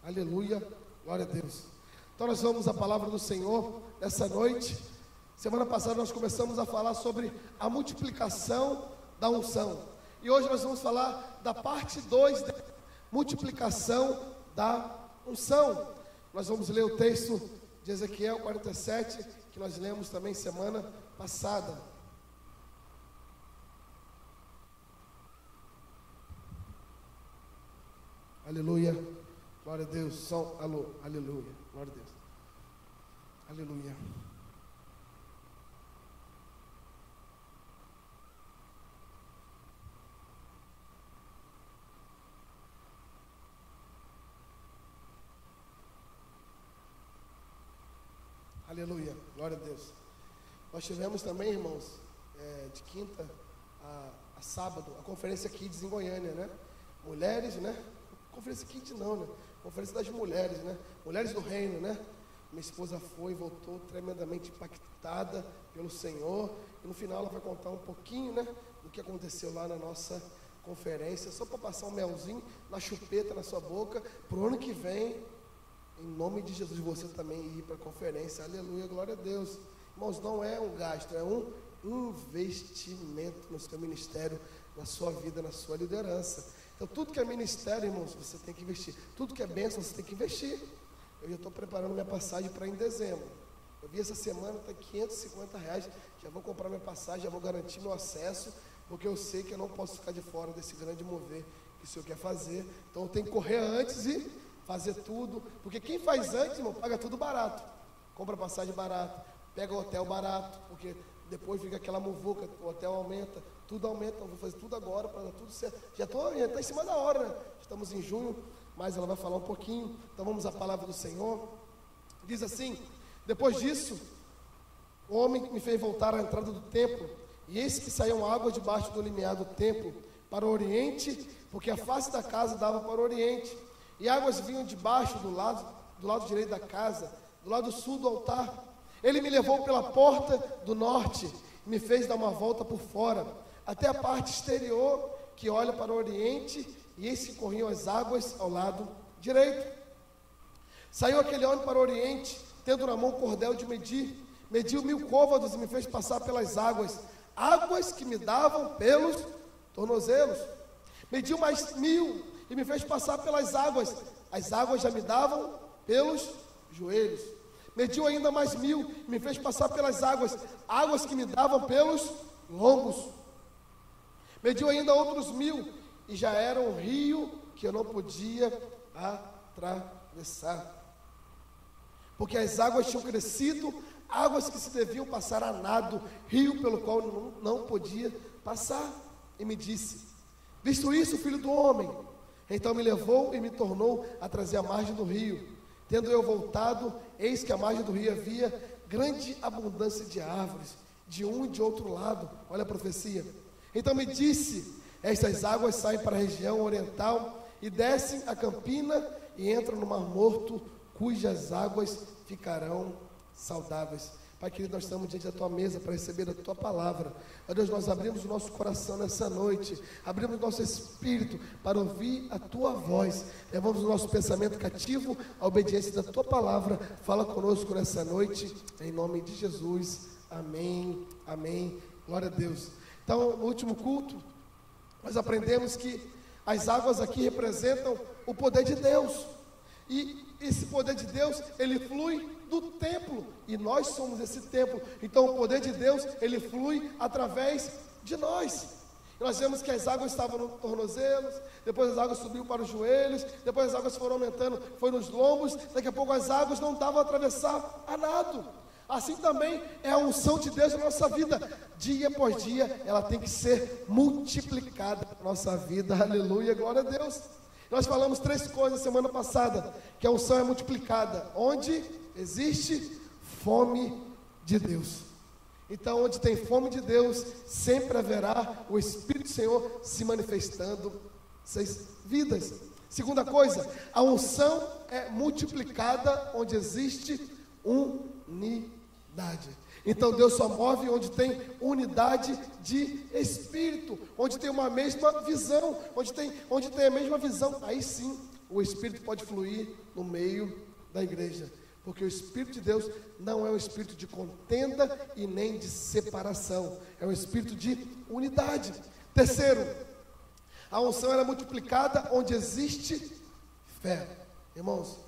Aleluia, glória a Deus. Então nós vamos à palavra do Senhor nessa noite. Semana passada nós começamos a falar sobre a multiplicação da unção. E hoje nós vamos falar da parte 2 da multiplicação da unção. Nós vamos ler o texto de Ezequiel 47, que nós lemos também semana passada. Aleluia, glória a Deus, aleluia, glória a Deus, aleluia. Aleluia, glória a Deus. Nós tivemos também, irmãos, de quinta a sábado, a conferência Kids em Goiânia, né? Mulheres, né? Conferência Kids não, né? Conferência das mulheres, né? Mulheres do reino, né? Minha esposa foi e voltou tremendamente impactada pelo Senhor. E no final ela vai contar um pouquinho, né? Do que aconteceu lá na nossa conferência. Só para passar um melzinho na chupeta na sua boca. Pro ano que vem, em nome de Jesus, você também ir para a conferência. Aleluia, glória a Deus. Irmãos, não é um gasto, é um investimento no seu ministério, na sua vida, na sua liderança. Então, tudo que é ministério, irmãos, você tem que investir. Tudo que é bênção, você tem que investir. Eu já estou preparando minha passagem para em dezembro. Eu vi essa semana, está R$550. Já vou comprar minha passagem, já vou garantir meu acesso, porque eu sei que eu não posso ficar de fora desse grande mover que o Senhor quer fazer. Então, eu tenho que correr antes e fazer tudo. Porque quem faz antes, irmão, paga tudo barato. Compra passagem barato, pega o hotel barato, porque depois fica aquela muvuca, o hotel aumenta, tudo aumenta. Então, vou fazer tudo agora para dar tudo certo. Já está em cima da hora, né? Estamos em junho, mas ela vai falar um pouquinho. Então vamos à palavra do Senhor. Diz assim: depois disso, o homem me fez voltar à entrada do templo, e eis que saíam águas debaixo do limiar do templo para o oriente, porque a face da casa dava para o oriente, e águas vinham debaixo do lado direito da casa, do lado sul do altar. Ele me levou pela porta do norte e me fez dar uma volta por fora, até a parte exterior que olha para o oriente, e eis que corriam as águas ao lado direito. Saiu aquele homem para o oriente, tendo na mão um cordel de medir, mediu 1000 côvados e me fez passar pelas águas, águas que me davam pelos tornozelos. Mediu mais 1000 e me fez passar pelas águas, as águas já me davam pelos joelhos. Mediu ainda mais 1000 e me fez passar pelas águas, águas que me davam pelos lombos. Mediu ainda outros 1000 e já era um rio que eu não podia atravessar, porque as águas tinham crescido, águas que se deviam passar a nado, rio pelo qual não podia passar. E me disse: visto isso, filho do homem? Então me levou e me tornou a trazer a margem do rio. Tendo eu voltado, eis que a margem do rio havia grande abundância de árvores, de um e de outro lado. Olha a profecia. Então me disse: estas águas saem para a região oriental e descem a campina e entram no Mar Morto, cujas águas ficarão saudáveis. Pai querido, nós estamos diante da Tua mesa para receber a Tua palavra. Ó Deus, nós abrimos o nosso coração nessa noite, abrimos o nosso espírito para ouvir a Tua voz. Levamos o nosso pensamento cativo à obediência da Tua palavra. Fala conosco nessa noite, em nome de Jesus. Amém, amém, glória a Deus. Então, no último culto, nós aprendemos que as águas aqui representam o poder de Deus. E esse poder de Deus, ele flui do templo, e nós somos esse templo. Então o poder de Deus, ele flui através de nós. E nós vemos que as águas estavam nos tornozelos, depois as águas subiram para os joelhos, depois as águas foram aumentando, foi nos lombos, daqui a pouco as águas não davam a atravessar a nado. Assim também é a unção de Deus na nossa vida. Dia após dia, ela tem que ser multiplicada na nossa vida. Aleluia, glória a Deus. Nós falamos 3 coisas semana passada, que a unção é multiplicada onde existe fome de Deus. Então, onde tem fome de Deus, sempre haverá o Espírito do Senhor se manifestando nas vidas. Segunda coisa, a unção é multiplicada onde existe unidade. Então Deus só move onde tem unidade de espírito, onde tem uma mesma visão, onde tem a mesma visão. Aí sim o Espírito pode fluir no meio da igreja. Porque o Espírito de Deus não é um espírito de contenda e nem de separação. É um espírito de unidade. Terceiro, a unção é multiplicada onde existe fé. Irmãos,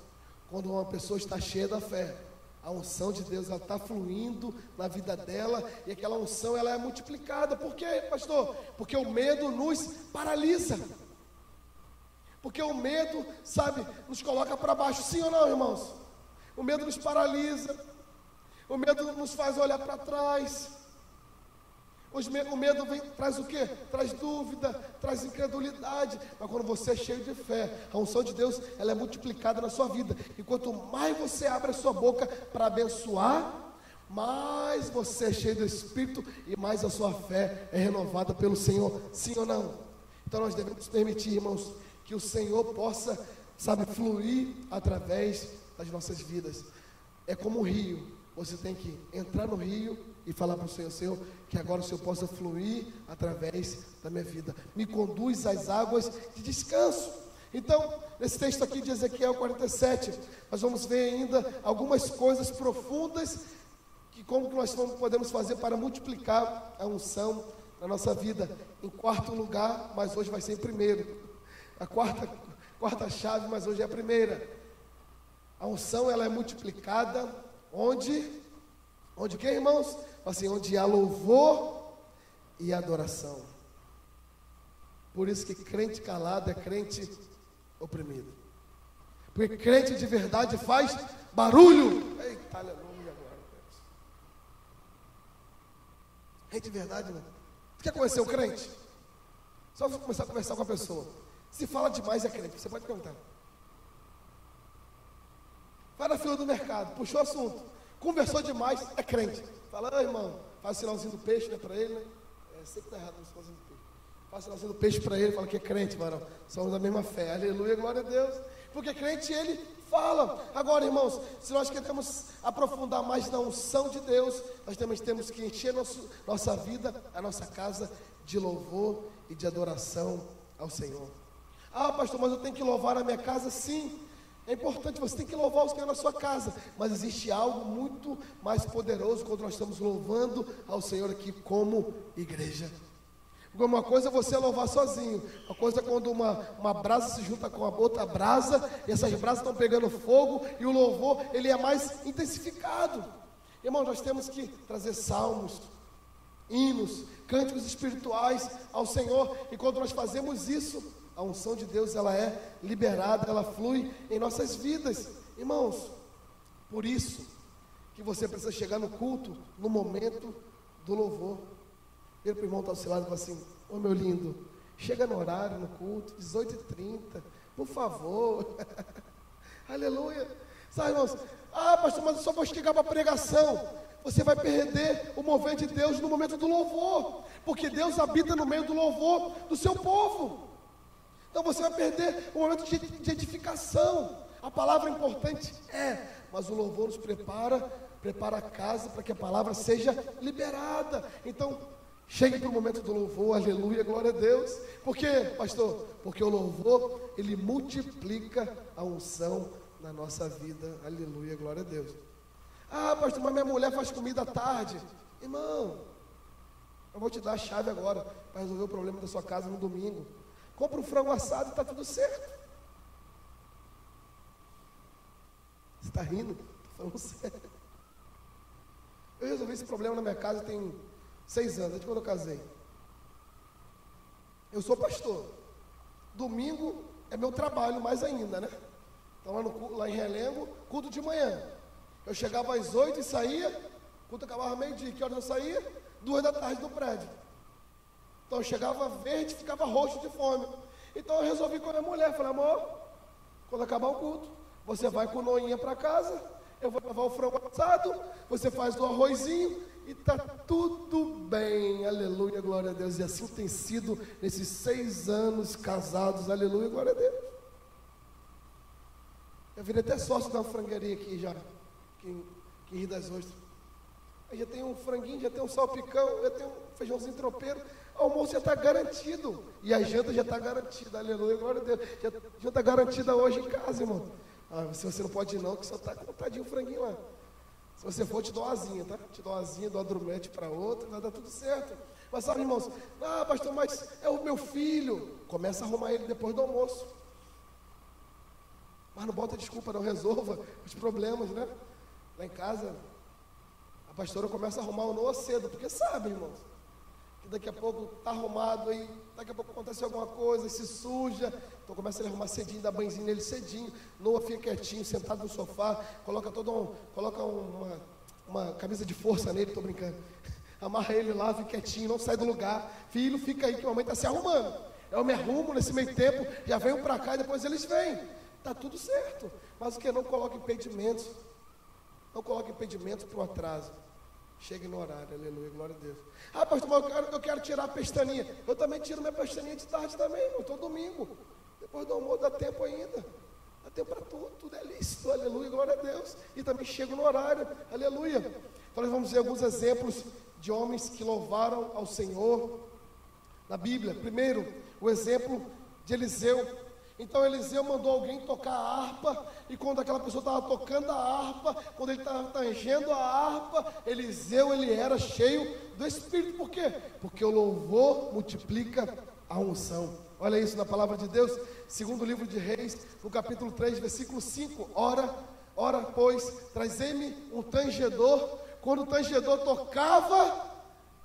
quando uma pessoa está cheia da fé, a unção de Deus está fluindo na vida dela, e aquela unção ela é multiplicada. Por quê, pastor? Porque o medo nos paralisa. Porque o medo, sabe, nos coloca para baixo. Sim ou não, irmãos? O medo nos paralisa. O medo nos faz olhar para trás. O medo traz o quê? Traz dúvida, traz incredulidade. Mas quando você é cheio de fé, a unção de Deus ela é multiplicada na sua vida. E quanto mais você abre a sua boca para abençoar, mais você é cheio do Espírito e mais a sua fé é renovada pelo Senhor. Sim ou não? Então nós devemos permitir, irmãos, que o Senhor possa, sabe, fluir através das nossas vidas. É como um rio. Você tem que entrar no rio e falar para o Senhor: Senhor, que agora o Senhor possa fluir através da minha vida. Me conduz às águas de descanso. Então, nesse texto aqui de Ezequiel 47, nós vamos ver ainda algumas coisas profundas que como que nós podemos fazer para multiplicar a unção na nossa vida. Em quarto lugar, mas hoje vai ser em primeiro. A quarta chave, mas hoje é a primeira. A unção ela é multiplicada onde o que, irmãos? Assim, onde há louvor e adoração. Por isso que crente calado é crente oprimido. Porque crente de verdade faz barulho. Eita, aleluia, glória a Deus. Crente de verdade, né? Você quer conhecer o crente? Só começar a conversar com a pessoa. Se fala demais é crente, você pode perguntar. Vai na fila do mercado, puxou o assunto, conversou demais, é crente. Fala: irmão, faz o sinalzinho do peixe, né, para ele, né? Sempre está errado o sinalzinho do peixe. Faz o sinalzinho do peixe para ele, fala que é crente, varão. Somos da mesma fé, aleluia, glória a Deus. Porque crente, ele fala. Agora, irmãos, se nós queremos aprofundar mais na unção de Deus, nós temos que encher nossa vida, a nossa casa, de louvor e de adoração ao Senhor. Ah, pastor, mas eu tenho que louvar a minha casa? Sim. É importante, você tem que louvar o Senhor na sua casa, mas existe algo muito mais poderoso quando nós estamos louvando ao Senhor aqui como igreja. Uma coisa é você louvar sozinho, uma coisa é quando uma brasa se junta com a outra brasa, e essas brasas estão pegando fogo, e o louvor ele é mais intensificado. Irmãos, nós temos que trazer salmos, hinos, cânticos espirituais ao Senhor, e quando nós fazemos isso, a unção de Deus ela é liberada, ela flui em nossas vidas. Irmãos, por isso que você precisa chegar no culto no momento do louvor. Vira para o irmão que está ao seu lado e fala assim: ô meu lindo, chega no horário no culto, 18h30, por favor. Aleluia. Sabe, irmãos? Ah, pastor, mas eu só vou chegar para a pregação. Você vai perder o mover de Deus no momento do louvor, porque Deus habita no meio do louvor do seu povo. Então você vai perder o momento de edificação. A palavra importante mas o louvor nos prepara a casa para que a palavra seja liberada. Então, chegue para o momento do louvor, aleluia, glória a Deus. Por quê, pastor? Porque o louvor, ele multiplica a unção na nossa vida, aleluia, glória a Deus. Ah, pastor, mas minha mulher faz comida à tarde. Irmão, eu vou te dar a chave agora para resolver o problema da sua casa no domingo. Compra um frango assado e está tudo certo. Você está rindo? Estou falando sério. Eu resolvi esse problema na minha casa tem 6 anos, desde quando eu casei. Eu sou pastor. Domingo é meu trabalho mais ainda, né? Então lá em Relengo, culto de manhã. Eu chegava às 8 e saía, culto acabava meio-dia. Que horas eu saía? 2 da tarde do prédio. Então eu chegava verde e ficava roxo de fome. Então eu resolvi com a minha mulher, falei: amor, quando acabar o culto, você vai com noinha para casa, eu vou levar o frango assado, você faz o arrozinho e está tudo bem, aleluia, glória a Deus. E assim tem sido nesses 6 anos casados, aleluia, glória a Deus. Eu virei até sócio da frangueria aqui já, que Rio das Ostras. Aí já tem um franguinho, já tem um salpicão, já tem um feijãozinho tropeiro. O almoço já está garantido. E a janta já está garantida. Aleluia, glória a Deus. Já está garantida hoje em casa, irmão. Se você não pode ir não, que só está contadinho o franguinho lá. Se você for, te dou uma asinha, tá? Te dou uma asinha, dou uma drumete para outra, vai dar tudo certo. Mas sabe, irmãos, pastor, mas é o meu filho. Começa a arrumar ele depois do almoço. Mas não bota desculpa, não, resolva os problemas, né? Lá em casa, a pastora começa a arrumar o Noah cedo, porque sabe, irmãos, que daqui a pouco está arrumado e daqui a pouco acontece alguma coisa, se suja, então começa a arrumar cedinho, dá banhozinho nele cedinho. Noah fica quietinho, sentado no sofá, coloca uma camisa de força nele, estou brincando, amarra ele lá, fica quietinho, não sai do lugar. Filho, fica aí que a mamãe está se arrumando. Eu me arrumo nesse meio tempo, já venho para cá e depois eles vêm. Está tudo certo, mas o que? Não coloque impedimentos. Não coloque impedimentos para o atraso. Chegue no horário, aleluia, glória a Deus. Pastor, mas eu quero tirar a pestaninha. Eu também tiro minha pestaninha de tarde também, irmão, todo domingo. Depois do almoço dá tempo ainda. Dá tempo para tudo é lícito, aleluia, glória a Deus. E também chego no horário, aleluia. Então nós vamos ver alguns exemplos de homens que louvaram ao Senhor na Bíblia. Primeiro, o exemplo de Eliseu. Então Eliseu mandou alguém tocar a harpa, e quando aquela pessoa estava tocando a harpa, quando ele estava tangendo a harpa, Eliseu, ele era cheio do Espírito. Por quê? Porque o louvor multiplica a unção. Olha isso na palavra de Deus, segundo livro de Reis, no capítulo 3, versículo 5. Ora, pois, trazei-me um tangedor. Quando o tangedor tocava,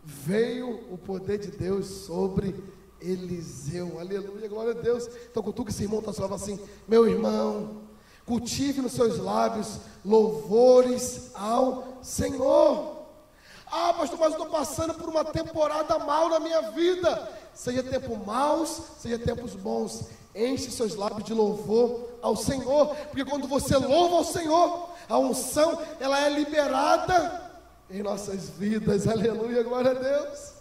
veio o poder de Deus sobre Eliseu, aleluia, glória a Deus. Então, cutuca esse irmão, está falando assim: meu irmão, cultive nos seus lábios louvores ao Senhor. Pastor, mas eu estou passando por uma temporada mal na minha vida. Seja tempos maus, seja tempos bons, enche seus lábios de louvor ao Senhor, porque quando você louva ao Senhor, a unção, ela é liberada em nossas vidas, aleluia, glória a Deus.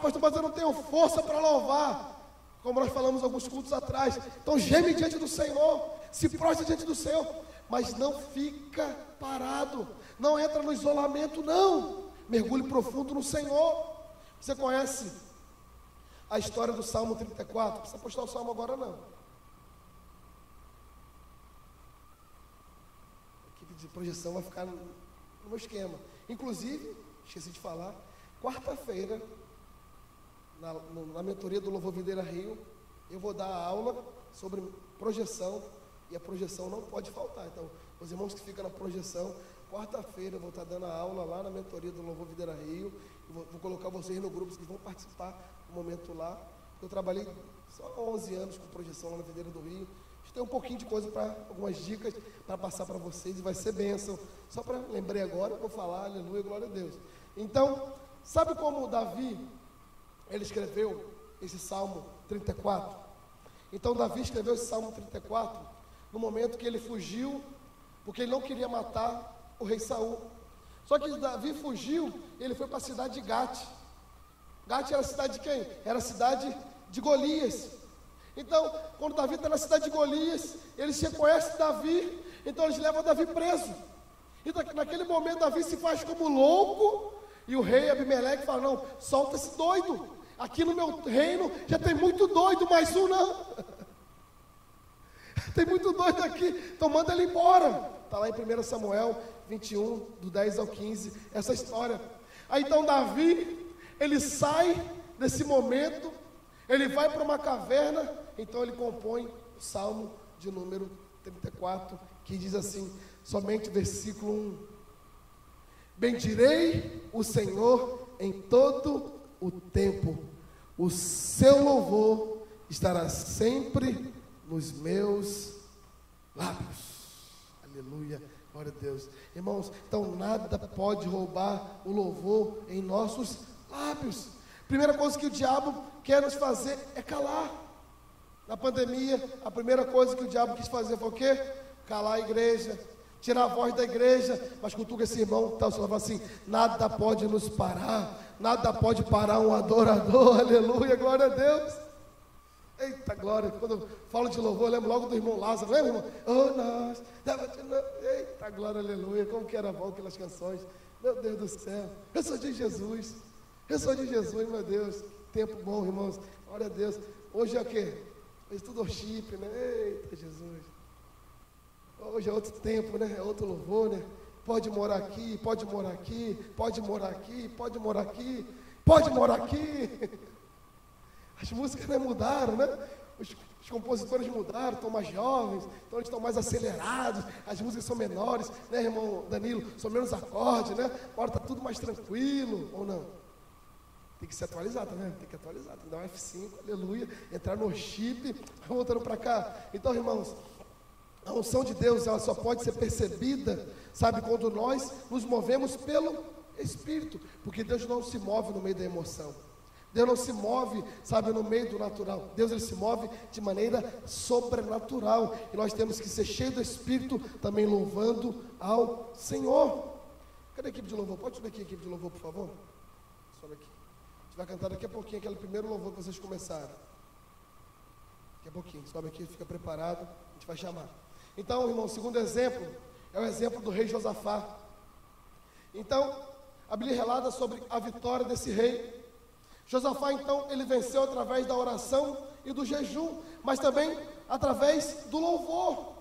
Pastor, mas eu não tenho força para louvar, como nós falamos alguns cultos atrás. Então geme diante do Senhor, se prostre diante do Senhor, mas não fica parado, não entra no isolamento, não. Mergulhe profundo no Senhor. Você conhece a história do Salmo 34? Não precisa postar o Salmo agora não. A equipe de projeção vai ficar no meu esquema. Inclusive, esqueci de falar, quarta-feira, na mentoria do Louvor Videira Rio, eu vou dar aula sobre projeção, e a projeção não pode faltar. Então, os irmãos que ficam na projeção, quarta-feira eu vou estar dando a aula lá na mentoria do Louvor Videira Rio, vou colocar vocês no grupo que vão participar do momento lá. Eu trabalhei só há 11 anos com projeção lá na Videira do Rio. Tem um pouquinho de coisa, algumas dicas para passar para vocês, e vai ser bênção. Só para lembrei agora, eu vou falar, aleluia, glória a Deus. Então, sabe como Davi, ele escreveu esse Salmo 34? Então Davi escreveu esse Salmo 34 no momento que ele fugiu, porque ele não queria matar o rei Saul. Só que Davi fugiu, ele foi para a cidade de Gate. Gate era a cidade de quem? Era a cidade de Golias. Então, quando Davi está na cidade de Golias, eles reconhecem Davi, então eles levam Davi preso. Então, naquele momento, Davi se faz como louco, e o rei Abimeleque fala: não, solta esse doido. Aqui no meu reino já tem muito doido, mais um não. Tem muito doido aqui, então manda ele embora. Está lá em 1 Samuel 21, do 10 ao 15, essa história. Aí então Davi, ele sai desse momento, ele vai para uma caverna, então ele compõe o Salmo de número 34, que diz assim, somente versículo 1. Bendirei o Senhor em todo o tempo, o seu louvor estará sempre nos meus lábios. Aleluia, glória a Deus. Irmãos, então nada pode roubar o louvor em nossos lábios. Primeira coisa que o diabo quer nos fazer é calar. Na pandemia, a primeira coisa que o diabo quis fazer foi o quê? Calar a igreja, tirar a voz da igreja. Mas cutuca esse irmão, tá, o senhor fala assim: nada pode nos parar, nada pode parar um adorador. Aleluia, glória a Deus. Eita glória, quando eu falo de louvor, eu lembro logo do irmão Lázaro, lembra, irmão? Oh, nós, eita glória, aleluia, como que era bom aquelas canções. Meu Deus do céu, eu sou de Jesus. Eu sou de Jesus, meu Deus. Tempo bom, irmãos. Glória a Deus. Hoje é o quê? Hoje tudo worship, né? Eita, Jesus. Hoje é outro tempo, né? É outro louvor, né? Pode morar aqui, pode morar aqui, pode morar aqui, pode morar aqui, pode morar aqui. As músicas, né, mudaram, né? Os compositores mudaram, estão mais jovens, então eles estão mais acelerados, as músicas são menores, né, irmão Danilo? São menos acordes, né? Agora está tudo mais tranquilo, ou não? Tem que se atualizar, tá vendo? Tem que atualizar, tem que dar um F5, aleluia, entrar no chip, voltando para cá. Então, irmãos, a unção de Deus, ela só pode ser percebida, sabe, quando nós nos movemos pelo Espírito, porque Deus não se move no meio da emoção. Deus não se move, sabe, no meio do natural. Deus, ele se move de maneira sobrenatural. E nós temos que ser cheios do Espírito, também louvando ao Senhor. Cadê a equipe de louvor? Pode subir aqui a equipe de louvor, por favor? Sobe aqui. A gente vai cantar daqui a pouquinho aquele primeiro louvor que vocês começaram. Daqui a pouquinho. Sobe aqui, fica preparado. A gente vai chamar. Então, irmão, o segundo exemplo é o exemplo do rei Josafá. Então, a Bíblia relata sobre a vitória desse rei. Josafá, então, ele venceu através da oração e do jejum, mas também através do louvor.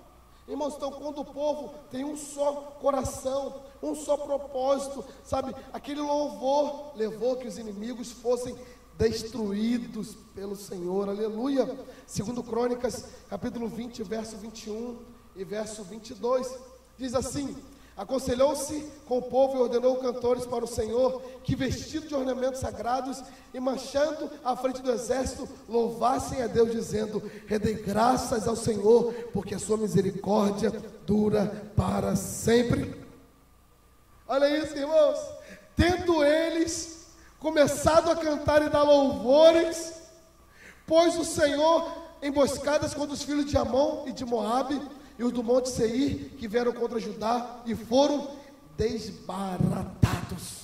Irmãos, então, quando o povo tem um só coração, um só propósito, sabe, aquele louvor levou que os inimigos fossem destruídos pelo Senhor, aleluia. Segundo Crônicas, capítulo 20, verso 21 e verso 22, diz assim: aconselhou-se com o povo e ordenou cantores para o Senhor, que vestidos de ornamentos sagrados e marchando à frente do exército, louvassem a Deus, dizendo: rendei graças ao Senhor, porque a sua misericórdia dura para sempre. Olha isso, irmãos, tendo eles começado a cantar e dar louvores, pôs o Senhor emboscadas contra os filhos de Amon e de Moabe, e os do monte Seir, que vieram contra Judá, e foram desbaratados.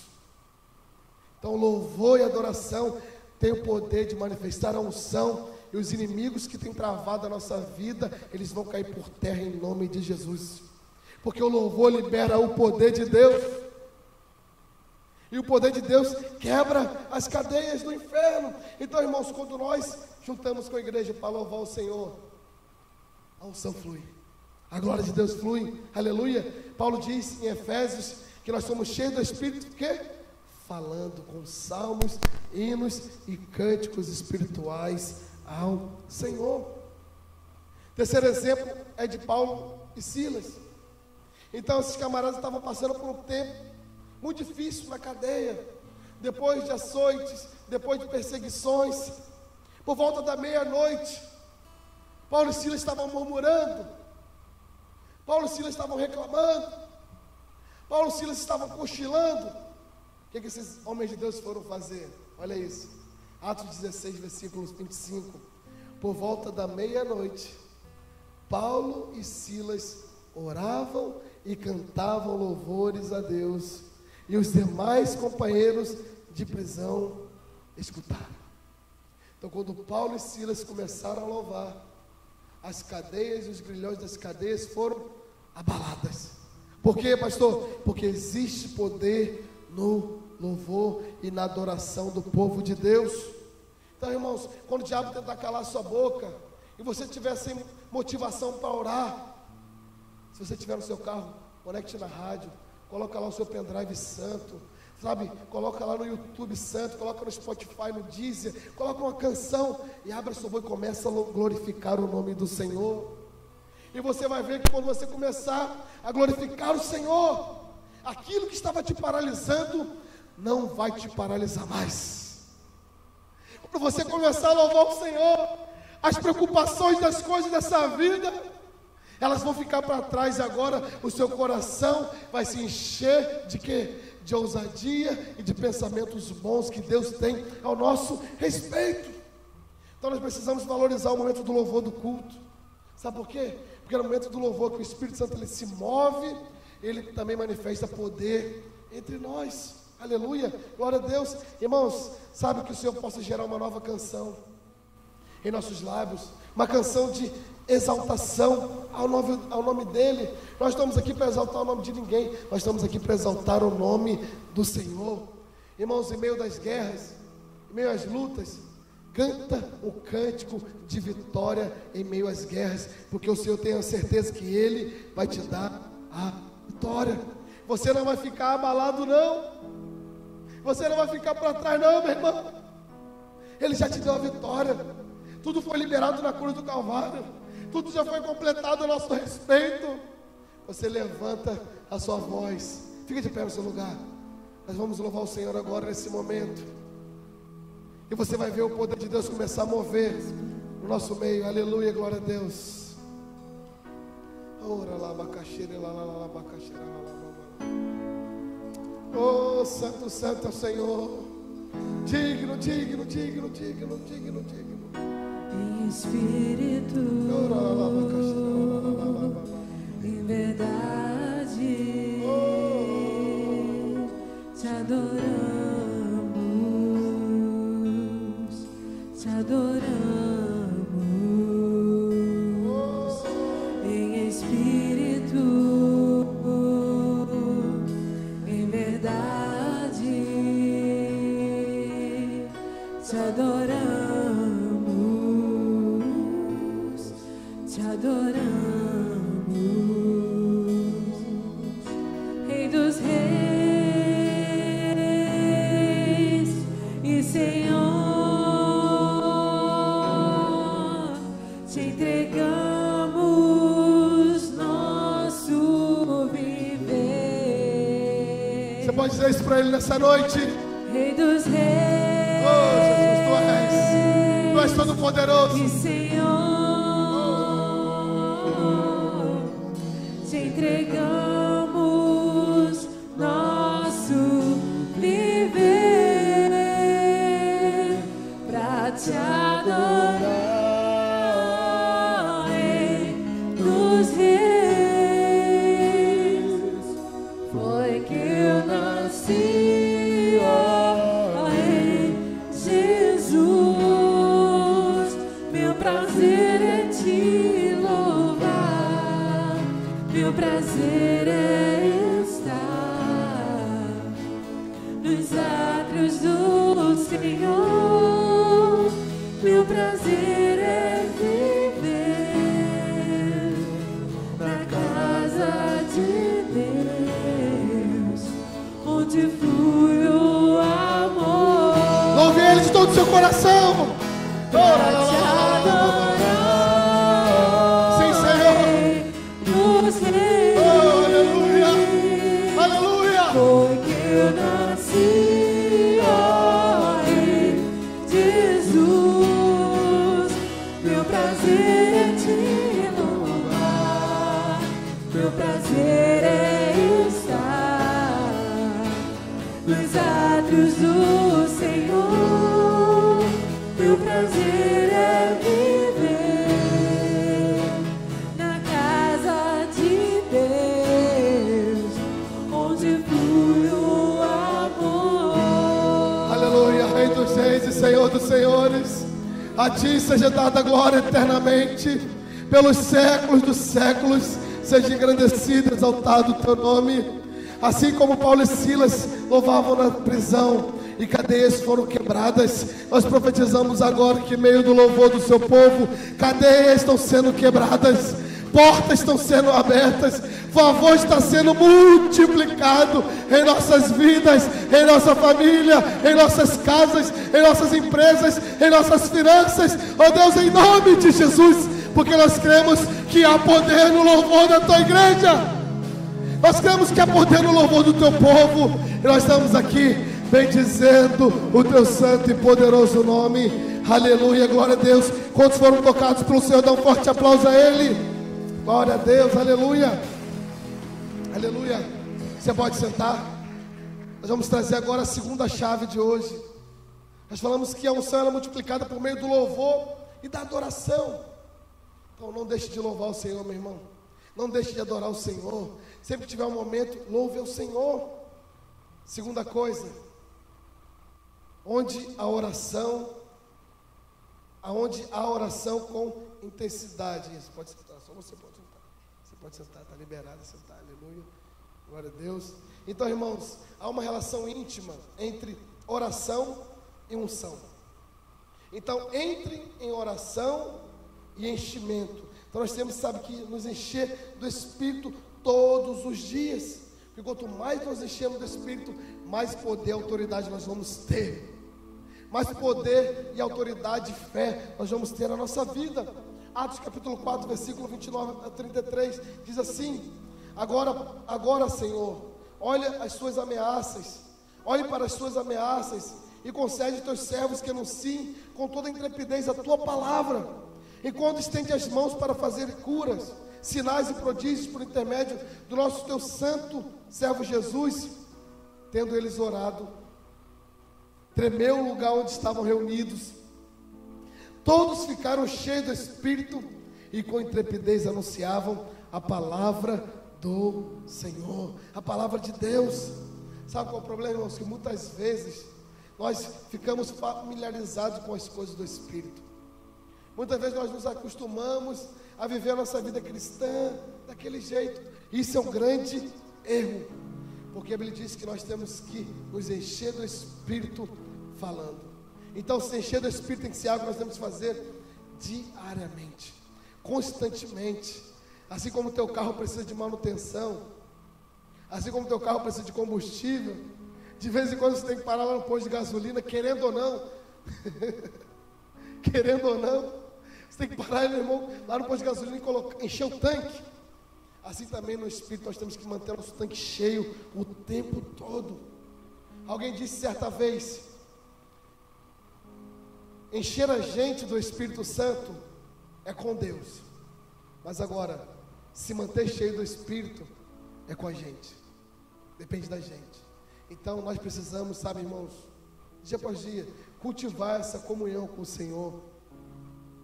Então, louvor e adoração tem o poder de manifestar a unção, e os inimigos que têm travado a nossa vida, eles vão cair por terra em nome de Jesus, porque o louvor libera o poder de Deus, e o poder de Deus quebra as cadeias do inferno. Então, irmãos, quando nós juntamos com a igreja para louvar o Senhor, a unção flui, a glória de Deus flui, aleluia. Paulo diz em Efésios que nós somos cheios do Espírito, que? Falando com salmos, hinos e cânticos espirituais ao Senhor. Terceiro exemplo é de Paulo e Silas. Então esses camaradas estavam passando por um tempo muito difícil na cadeia, depois de açoites, depois de perseguições. Por volta da meia-noite, Paulo e Silas estavam murmurando, Paulo e Silas estavam reclamando, Paulo e Silas estavam cochilando. O que esses homens de Deus foram fazer? Olha isso, Atos 16, versículos 25. Por volta da meia-noite, Paulo e Silas oravam e cantavam louvores a Deus, e os demais companheiros de prisão escutaram. Então, quando Paulo e Silas começaram a louvar, as cadeias e os grilhões das cadeias foram abaladas. Por quê, pastor? Porque existe poder no louvor e na adoração do povo de Deus. Então, irmãos, quando o diabo tentar calar sua boca e você tiver sem motivação para orar, se você tiver no seu carro, conecte na rádio, coloca lá o seu pendrive santo, sabe, coloca lá no YouTube santo, coloca no Spotify, no Deezer, coloca uma canção e abre a sua boca e começa a glorificar o nome do Senhor. E você vai ver que quando você começar a glorificar o Senhor, aquilo que estava te paralisando não vai te paralisar mais. Quando você começar a louvar o Senhor, as preocupações das coisas dessa vida, elas vão ficar para trás. Agora o seu coração vai se encher de quê? De ousadia e de pensamentos bons que Deus tem ao nosso respeito. Então nós precisamos valorizar o momento do louvor do culto. Sabe por quê? Porque no momento do louvor que o Espírito Santo ele se move, ele também manifesta poder entre nós. Aleluia, glória a Deus. Irmãos, sabe que o Senhor possa gerar uma nova canção em nossos lábios, uma canção de exaltação ao nome dEle. Nós estamos aqui para exaltar o nome de ninguém, nós estamos aqui para exaltar o nome do Senhor. Irmãos, em meio das guerras, em meio às lutas, canta o cântico de vitória em meio às guerras, porque o Senhor tem a certeza que Ele vai te dar a vitória. Você não vai ficar abalado não, você não vai ficar para trás não, meu irmão. Ele já te deu a vitória, tudo foi liberado na cruz do Calvário, tudo já foi completado a nosso respeito. Você levanta a sua voz, fica de pé no seu lugar. Nós vamos louvar o Senhor agora nesse momento, e você vai ver o poder de Deus começar a mover no nosso meio. Aleluia, glória a Deus. Oh, santo, santo é o Senhor. Digno, digno, digno, digno, digno, digno. Em espírito, em verdade, te adoramos, te adoramos. Em espírito, em verdade, te adoramos, te adoramos. Rei dos reis e Senhor, te entregamos nosso viver. Você pode dizer isso para Ele nessa noite? Rei dos reis, Oh, Jesus, Tu és todo poderoso. e Senhor, te entregamos nosso viver pra te adorar, Rei dos reis. Foi que eu nasci, ó Rei Jesus. Meu prazer é te louvar, meu prazer é estar nos átrios do Senhor. Meu prazer é viver na casa de Deus, onde flui o amor. Louve Ele de todo o seu coração. Pra te adorar, Sim, Senhor. Rei dos reis. Oh, aleluia, aleluia. Foi que eu nasci, ó Rei Jesus. Meu prazer é te louvar, meu prazer é estar nos átrios do Senhor. Meu prazer é viver na casa de Deus, onde flui o amor. Aleluia, Rei dos reis e Senhor dos senhores. A Ti seja dada a glória eternamente, pelos séculos dos séculos. Seja engrandecido, exaltado o Teu nome. Assim como Paulo e Silas louvavam na prisão e cadeias foram quebradas, nós profetizamos agora que em meio do louvor do Seu povo, cadeias estão sendo quebradas, portas estão sendo abertas, favor está sendo multiplicado em nossas vidas, em nossa família, em nossas casas, em nossas empresas, em nossas finanças. Oh Deus, em nome de Jesus, porque nós cremos que há poder no louvor da Tua igreja, nós cremos que há poder no louvor do Teu povo, e nós estamos aqui bendizendo o Teu santo e poderoso nome. Aleluia, glória a Deus. Quantos foram tocados pelo Senhor? Dá um forte aplauso a Ele. Glória a Deus, aleluia, aleluia. Você pode sentar. Nós vamos trazer agora a segunda chave de hoje. Nós falamos que a unção era multiplicada por meio do louvor e da adoração. Então não deixe de louvar o Senhor, meu irmão. Não deixe de adorar o Senhor. Sempre que tiver um momento, louve ao Senhor. Segunda coisa, onde a oração com intensidade. Isso, pode sentar, só você pode sentar. Você pode sentar, está liberado a sentar, aleluia. Glória a Deus. Então, irmãos, há uma relação íntima entre oração e unção. Então, entre em oração e enchimento. Então, nós temos, sabe, que nos encher do Espírito todos os dias. Porque quanto mais nós enchemos do Espírito, mais poder e autoridade nós vamos ter. Mais poder e autoridade e fé nós vamos ter na nossa vida. Atos capítulo 4, versículo 29 a 33, diz assim: Agora, Senhor, olha as suas ameaças, olhe para as suas ameaças e concede aos teus servos que anunciem com toda a intrepidez a tua palavra, enquanto estende as mãos para fazer curas, sinais e prodígios por intermédio do nosso teu santo servo Jesus. Tendo eles orado, tremeu o lugar onde estavam reunidos. Todos ficaram cheios do Espírito e com intrepidez anunciavam a palavra do Senhor, a palavra de Deus. Sabe qual é o problema, irmãos? Que muitas vezes nós ficamos familiarizados com as coisas do Espírito. Muitas vezes nós nos acostumamos a viver a nossa vida cristã daquele jeito. Isso é um grande erro, porque a Bíblia diz que nós temos que nos encher do Espírito falando. Então, se encher do Espírito tem que ser algo que nós temos que fazer diariamente, constantemente. Assim como o teu carro precisa de manutenção, assim como o teu carro precisa de combustível, de vez em quando você tem que parar lá no posto de gasolina, querendo ou não, querendo ou não, você tem que parar, meu irmão, lá no posto de gasolina e encher o tanque. Assim também no Espírito nós temos que manter o nosso tanque cheio o tempo todo. Alguém disse certa vez: encher a gente do Espírito Santo é com Deus, mas agora, se manter cheio do Espírito é com a gente, depende da gente. Então nós precisamos, sabe, irmãos, dia após dia, cultivar essa comunhão com o Senhor.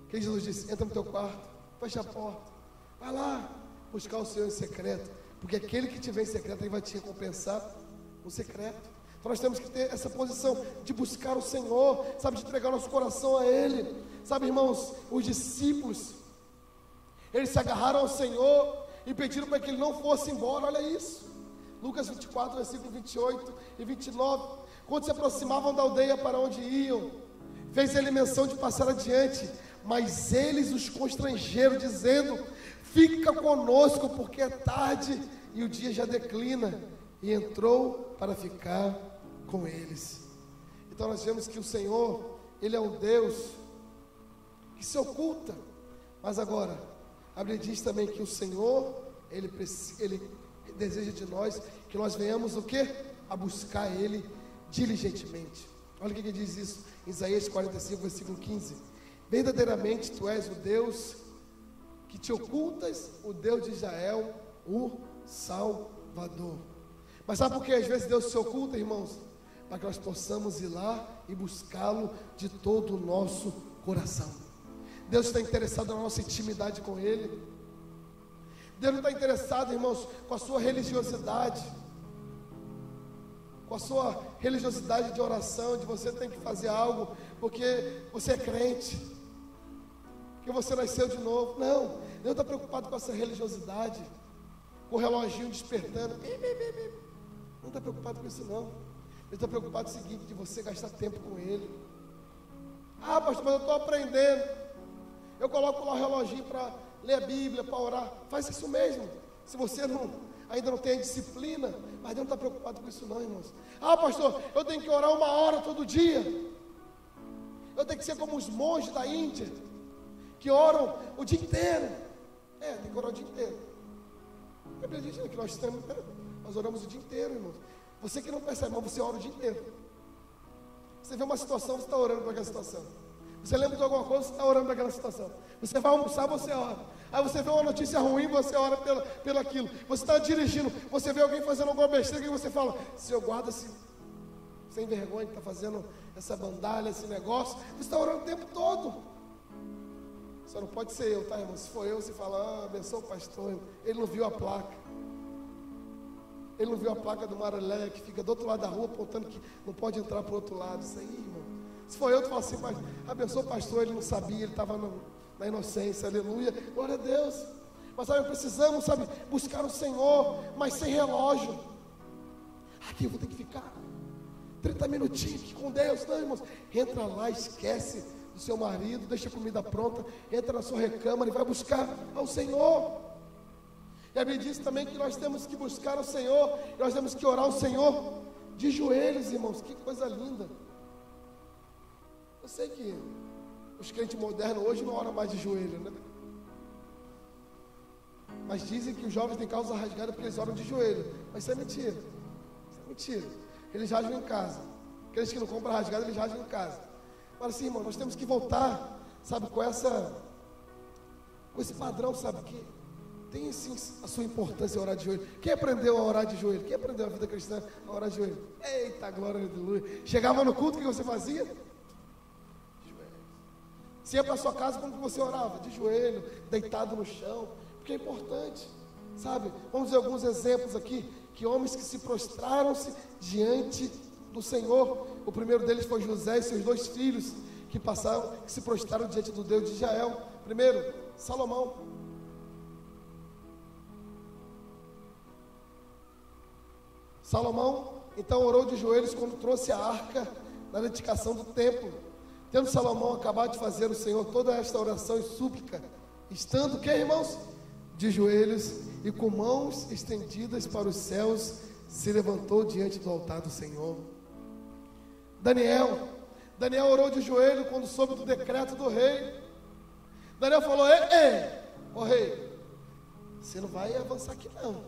Que Jesus disse: entra no teu quarto, fecha a porta, vai lá buscar o Senhor em secreto, porque aquele que te vê em secreto, Ele vai te recompensar no secreto. Então nós temos que ter essa posição de buscar o Senhor, sabe, de entregar nosso coração a Ele. Sabe, irmãos, os discípulos, eles se agarraram ao Senhor e pediram para que Ele não fosse embora. Olha isso, Lucas 24, versículo 28 e 29. Quando se aproximavam da aldeia para onde iam, fez Ele menção de passar adiante, mas eles os constrangeram, dizendo: fica conosco, porque é tarde e o dia já declina. E entrou para ficar com eles. Então nós vemos que o Senhor, Ele é um Deus que se oculta. Mas agora, a Bíblia diz também que o Senhor, Ele deseja de nós que nós venhamos o quê? A buscar Ele diligentemente. Olha o que diz isso em Isaías 45, versículo 15: verdadeiramente Tu és o Deus que te ocultas, o Deus de Israel, o Salvador. Mas sabe por que às vezes Deus se oculta, irmãos? Para que nós possamos ir lá e buscá-lo de todo o nosso coração. Deus está interessado na nossa intimidade com Ele. Deus não está interessado, irmãos, com a sua religiosidade, com a sua religiosidade de oração, de você tem que fazer algo porque você é crente, que você nasceu de novo. Não, Deus está preocupado com essa religiosidade, com o reloginho despertando. Não está preocupado com isso, não. Ele está preocupado com o seguinte: de você gastar tempo com Ele. Ah, pastor, mas eu estou aprendendo. Eu coloco lá o reloginho para ler a Bíblia, para orar. Faz isso mesmo. Se você ainda não tem a disciplina, mas Deus não está preocupado com isso, não, irmãos. Ah, pastor, eu tenho que orar 1 hora todo dia. Eu tenho que ser como os monges da Índia, que oram o dia inteiro. Tem que orar o dia inteiro. A Bíblia diz que nós oramos o dia inteiro, irmãos. Você que não percebe, mas você ora o dia inteiro. Você vê uma situação, você está orando para aquela situação. Você lembra de alguma coisa, você está orando para aquela situação. Você vai almoçar, você ora. Aí você vê uma notícia ruim, você ora pelo aquilo. Você está dirigindo, você vê alguém fazendo alguma besteira, e você fala: Senhor, guarda-se, sem vergonha, que está fazendo essa bandalha, esse negócio. Você está orando o tempo todo. Só não pode ser eu, tá, irmão? Se for eu, você fala: abençoa o pastor. Ele não viu a placa. Ele não viu a placa do Maralé, que fica do outro lado da rua, apontando que não pode entrar para o outro lado. Isso aí, irmão. Se for eu, tu fala assim: mas abençoa o pastor, ele não sabia, ele estava na inocência, aleluia, glória a Deus. Mas sabe, precisamos, sabe, buscar o Senhor, mas sem relógio. Aqui eu vou ter que ficar 30 minutinhos aqui com Deus. Não, irmãos, entra lá, esquece do seu marido, deixa a comida pronta, entra na sua recâmara e vai buscar ao Senhor. E a Bíblia diz também que nós temos que buscar o Senhor, nós temos que orar ao Senhor de joelhos, irmãos. Que coisa linda. Eu sei que os crentes modernos hoje não oram mais de joelho, né? Mas dizem que os jovens têm calça rasgada porque eles oram de joelho. Mas isso é mentira. Isso é mentira. Eles rasgam em casa. Aqueles que não compram rasgada, eles rasgam em casa. Mas assim, irmão, nós temos que voltar, sabe, com esse padrão, sabe, que tem sim a sua importância orar de joelho. Quem aprendeu a orar de joelho? Quem aprendeu a vida cristã a orar de joelho? Eita, glória a Deus. Chegava no culto, o que você fazia? De joelho. Se ia para sua casa, como que você orava? De joelho, deitado no chão. Porque é importante, sabe? Vamos ver alguns exemplos aqui, que homens que se prostraram-se diante do Senhor. O primeiro deles foi José e seus 2 filhos, que se prostraram diante do Deus de Israel. Primeiro, Salomão. Salomão, então, orou de joelhos quando trouxe a arca na dedicação do templo. Tendo Salomão acabado de fazer ao Senhor toda esta oração e súplica, estando, que irmãos? De joelhos e com mãos estendidas para os céus, se levantou diante do altar do Senhor. Daniel orou de joelho quando soube do decreto do rei. Daniel falou: ei, ó rei, você não vai avançar aqui não,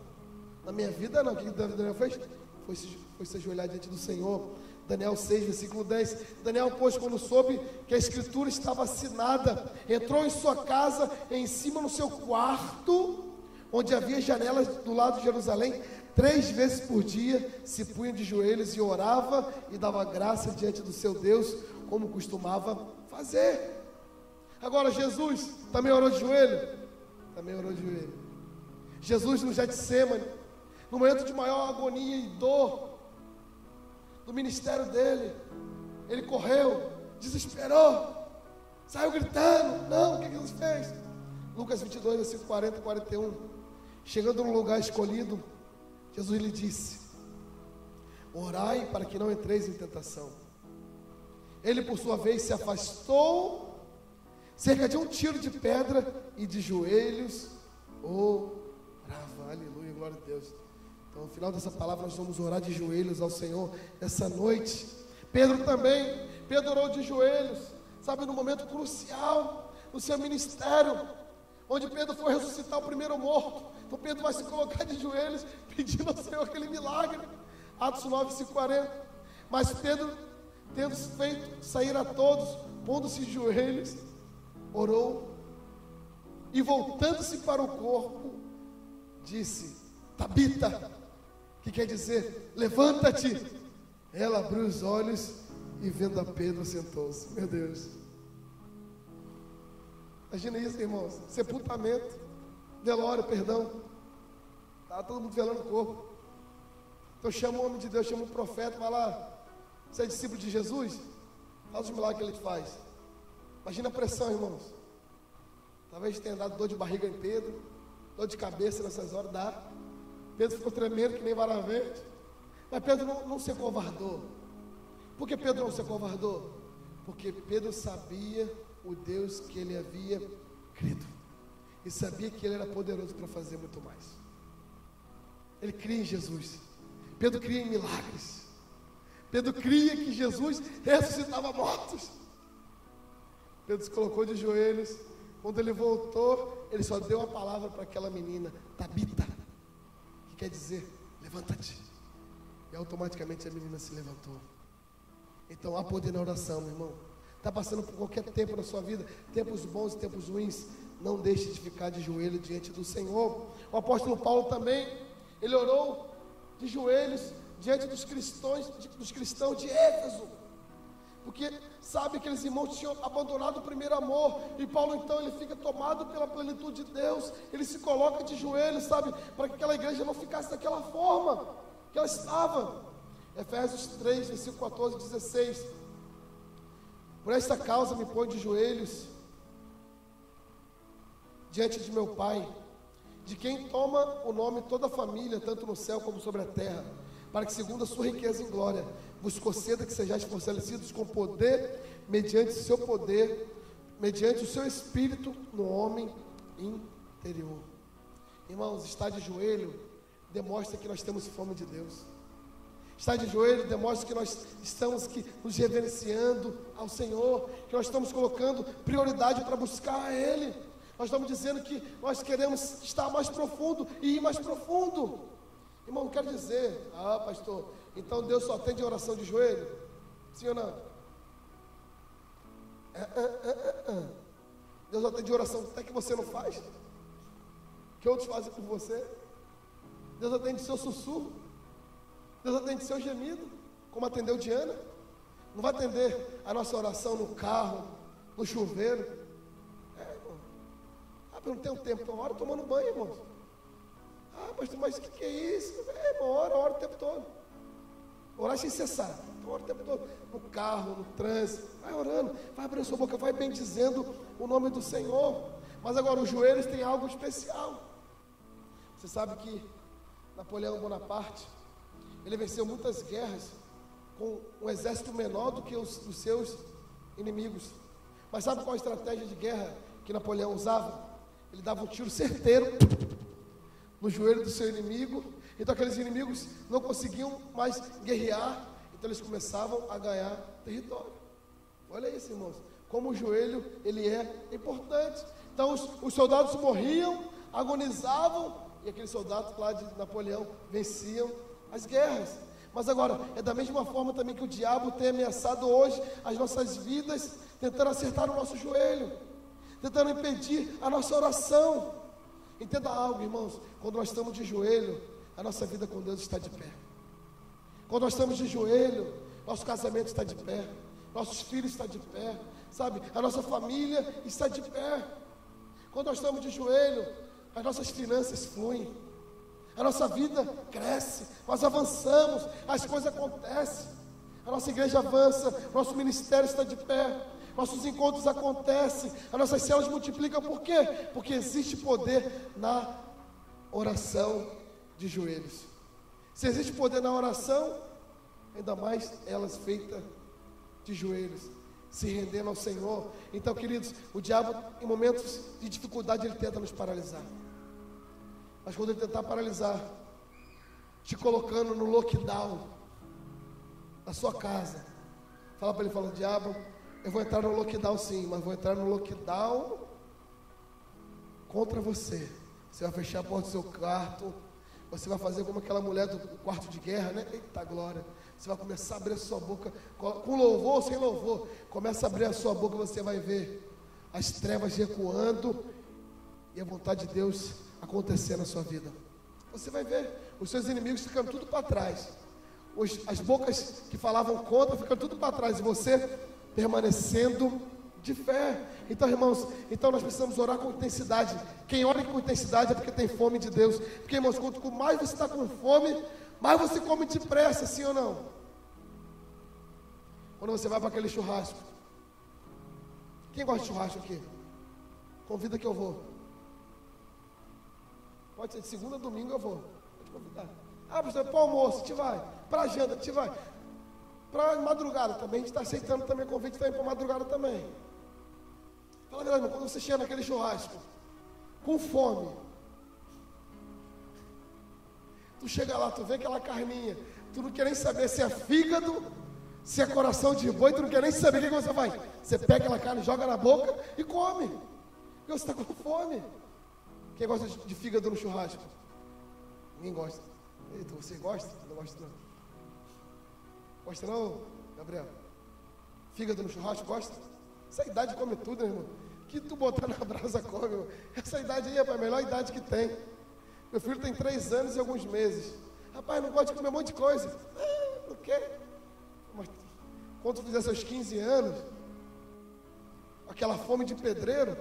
na minha vida não. O que Daniel fez? Foi se ajoelhar diante do Senhor. Daniel 6, versículo 10. Daniel, pois, quando soube que a escritura estava assinada, entrou em sua casa, em cima no seu quarto, onde havia janelas do lado de Jerusalém, 3 vezes por dia, se punha de joelhos e orava e dava graça diante do seu Deus, como costumava fazer. Agora, Jesus também orou de joelho? Também orou de joelho. Jesus no Getsêmani, no momento de maior agonia e dor do ministério dele, ele correu, desesperou, saiu gritando. Não, o que Jesus fez? Lucas 22, versículo 40 e 41. Chegando no lugar escolhido, Jesus lhe disse: orai para que não entreis em tentação. Ele, por sua vez, se afastou cerca de 1 tiro de pedra e de joelhos orava. Aleluia, glória a Deus. Então, no final dessa palavra, nós vamos orar de joelhos ao Senhor essa noite. Pedro também, Pedro orou de joelhos, sabe, no momento crucial no seu ministério, onde Pedro foi ressuscitar o primeiro morto. Então Pedro vai se colocar de joelhos, pedindo ao Senhor aquele milagre. Atos 9, 40. Mas Pedro, tendo feito sair a todos, pondo-se de joelhos, orou, e voltando-se para o corpo, disse: Tabita, que quer dizer, levanta-te. Ela abriu os olhos e, vendo a Pedro, sentou-se. Meu Deus, imagina isso, irmãos. Sepultamento, velório, perdão. Estava todo mundo velando o corpo. Então chama o homem de Deus, chama o profeta, vai lá: você é discípulo de Jesus? Faz os milagres que ele faz. Imagina a pressão, irmãos. Talvez tenha dado dor de barriga em Pedro, dor de cabeça nessas horas, dá. Pedro ficou tremendo que nem vara verde. Mas Pedro não se acovardou. Por que Pedro não se acovardou? Porque Pedro sabia o Deus que ele havia crido, e sabia que ele era poderoso para fazer muito mais. Ele cria em Jesus. Pedro cria em milagres. Pedro cria que Jesus ressuscitava mortos. Pedro se colocou de joelhos. Quando ele voltou, ele só deu uma palavra para aquela menina: Tabita, que quer dizer, levanta-te. E automaticamente a menina se levantou. Então há poder na oração, meu irmão. Está passando por qualquer tempo na sua vida, tempos bons e tempos ruins, não deixe de ficar de joelho diante do Senhor. O apóstolo Paulo também, ele orou de joelhos diante dos cristãos de Éfeso, porque sabe que aqueles irmãos tinham abandonado o primeiro amor. E Paulo então, ele fica tomado pela plenitude de Deus, ele se coloca de joelhos, sabe, para que aquela igreja não ficasse daquela forma que ela estava. Efésios 3, versículo 14 e 16. Por esta causa me ponho de joelhos diante de meu Pai, de quem toma o nome toda a família, tanto no céu como sobre a terra, para que segundo a sua riqueza em glória, vos conceda que sejais fortalecidos com poder, mediante o seu poder, mediante o seu Espírito no homem interior. Irmãos, estar de joelho demonstra que nós temos fome de Deus. Estar de joelho demonstra que nós estamos aqui nos reverenciando ao Senhor, que nós estamos colocando prioridade para buscar a Ele. Nós estamos dizendo que nós queremos estar mais profundo e ir mais profundo. Irmão, não quero dizer, pastor, então Deus só atende oração de joelho? Sim ou não? Deus atende oração até que você não faz, que outros fazem por você. Deus atende seu sussurro, Deus atende seu gemido, como atendeu Diana. Não vai atender a nossa oração no carro, no chuveiro. Irmão. Eu não tenho tempo, então ora tomando banho, irmão. Pastor, mas o que é isso? Irmão, ora o tempo todo. Orar sem cessar. Então, ora o tempo todo. No carro, no trânsito. Vai orando, vai abrindo sua boca, vai bendizendo o nome do Senhor. Mas agora, os joelhos têm algo especial. Você sabe que Napoleão Bonaparte, ele venceu muitas guerras com um exército menor do que os seus inimigos. Mas sabe qual a estratégia de guerra que Napoleão usava? Ele dava um tiro certeiro no joelho do seu inimigo. Então aqueles inimigos não conseguiam mais guerrear, então eles começavam a ganhar território. Olha isso, irmãos, como o joelho ele é importante. Então os soldados morriam, agonizavam, e aqueles soldados lá de Napoleão venciam as guerras. Mas agora, é da mesma forma também que o diabo tem ameaçado hoje as nossas vidas, tentando acertar o nosso joelho, tentando impedir a nossa oração. Entenda algo, irmãos, quando nós estamos de joelho, a nossa vida com Deus está de pé. Quando nós estamos de joelho, nosso casamento está de pé, nossos filhos estão de pé, sabe? A nossa família está de pé. Quando nós estamos de joelho, as nossas finanças fluem, a nossa vida cresce, nós avançamos, as coisas acontecem, a nossa igreja avança, nosso ministério está de pé, nossos encontros acontecem, as nossas células multiplicam. Por quê? Porque existe poder na oração de joelhos. Se existe poder na oração, ainda mais elas feitas de joelhos, se rendendo ao Senhor. Então, queridos, o diabo, em momentos de dificuldade, ele tenta nos paralisar. Mas quando ele tentar paralisar, te colocando no lockdown da sua casa, fala para ele, fala: diabo, eu vou entrar no lockdown sim, mas vou entrar no lockdown contra você. Você vai fechar a porta do seu quarto, você vai fazer como aquela mulher do quarto de guerra, né? Eita glória! Você vai começar a abrir a sua boca, com louvor ou sem louvor, começa a abrir a sua boca, você vai ver as trevas recuando e a vontade de Deus acontecer na sua vida. Você vai ver os seus inimigos ficando tudo para trás, as bocas que falavam contra ficando tudo para trás, e você permanecendo de fé. Então, irmãos, nós precisamos orar com intensidade. Quem ora com intensidade é porque tem fome de Deus. Porque, irmãos, quanto mais você está com fome, mais você come depressa, sim ou não? Quando você vai para aquele churrasco, quem gosta de churrasco aqui? Convida que eu vou. Pode ser de segunda a domingo, eu vou. Pode convidar. Pastor, para o almoço, a gente vai. Para a janta, a gente vai. Para madrugada também, a gente está aceitando também convite para ir para madrugada também. Fala a verdade, quando você chega naquele churrasco, com fome, tu chega lá, tu vê aquela carninha, tu não quer nem saber se é fígado, se é coração de boi, tu não quer nem saber o que você faz. Você pega aquela carne, joga na boca e come, porque você está com fome. Quem gosta de fígado no churrasco? Ninguém gosta. Eita, você gosta? Não gosta não. Gosta não, Gabriel? Fígado no churrasco, gosta? Essa idade come tudo, né, irmão? Que tu botar na brasa come, irmão. Essa idade aí, rapaz, é a melhor idade que tem. Meu filho tem 3 anos e alguns meses. Rapaz, não gosta de comer um monte de coisa. Não quer. Mas quando tu fizer seus 15 anos, aquela fome de pedreiro,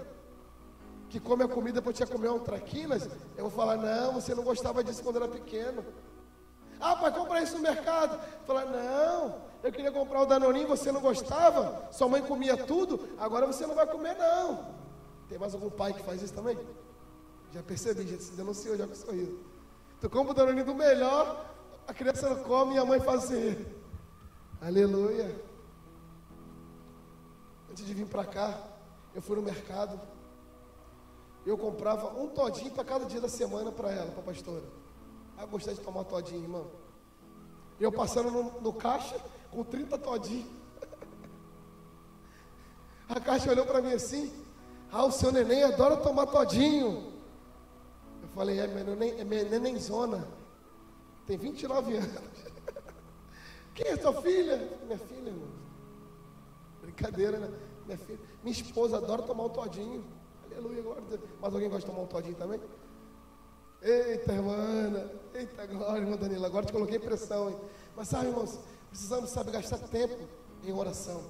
que come a comida depois de comer um traquinas, eu vou falar: não, você não gostava disso quando era pequeno. Pai, compra isso no mercado. Falar: não, eu queria comprar o Danoninho, você não gostava? Sua mãe comia tudo, agora você não vai comer não. Tem mais algum pai que faz isso também? Já percebi, já se denunciou já com sorriso. Tu compra o Danoninho do melhor, a criança não come e a mãe faz assim. Aleluia. Antes de vir para cá, eu fui no mercado. Eu comprava um todinho para cada dia da semana para ela, para a pastora. Eu gostei de tomar todinho, irmão. Eu passando no caixa com 30 todinhos. A caixa olhou para mim assim: o seu neném adora tomar todinho. Eu falei: é minha nenenzona. Tem 29 anos. Quem é tua filha? Minha filha, irmão. Brincadeira, né? Minha filha. Minha esposa adora tomar um todinho. Aleluia, glória a Deus. Mas alguém gosta de tomar um todinho também? Eita, irmã. Eita, glória, irmã Danila. Agora te coloquei pressão, hein? Mas sabe, irmãos, precisamos, gastar tempo em oração.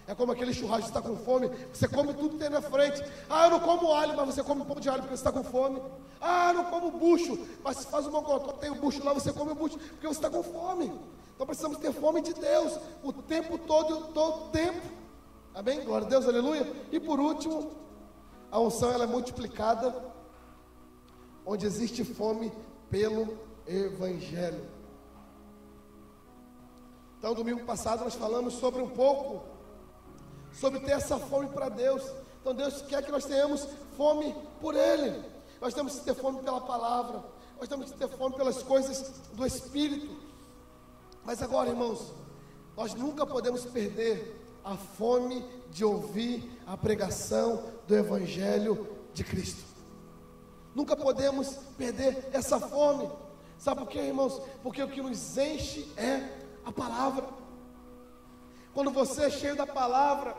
É como aquele churrasco, você está com fome, você come tudo que tem na frente. Eu não como alho, mas você come um pouco de alho porque você está com fome. Eu não como bucho, mas se faz uma mocotó, tem o bucho lá, você come o bucho porque você está com fome. Então precisamos ter fome de Deus o tempo todo o tempo. Amém? Glória a Deus, aleluia. E por último, a unção ela é multiplicada onde existe fome pelo Evangelho. Então, domingo passado nós falamos sobre um pouco sobre ter essa fome para Deus. Então Deus quer que nós tenhamos fome por Ele. Nós temos que ter fome pela palavra. Nós temos que ter fome pelas coisas do Espírito. Mas agora, irmãos, nós nunca podemos perder a fome de ouvir a pregação do Evangelho de Cristo. Nunca podemos perder essa fome. Sabe por quê, irmãos? Porque o que nos enche é a palavra. Quando você é cheio da palavra,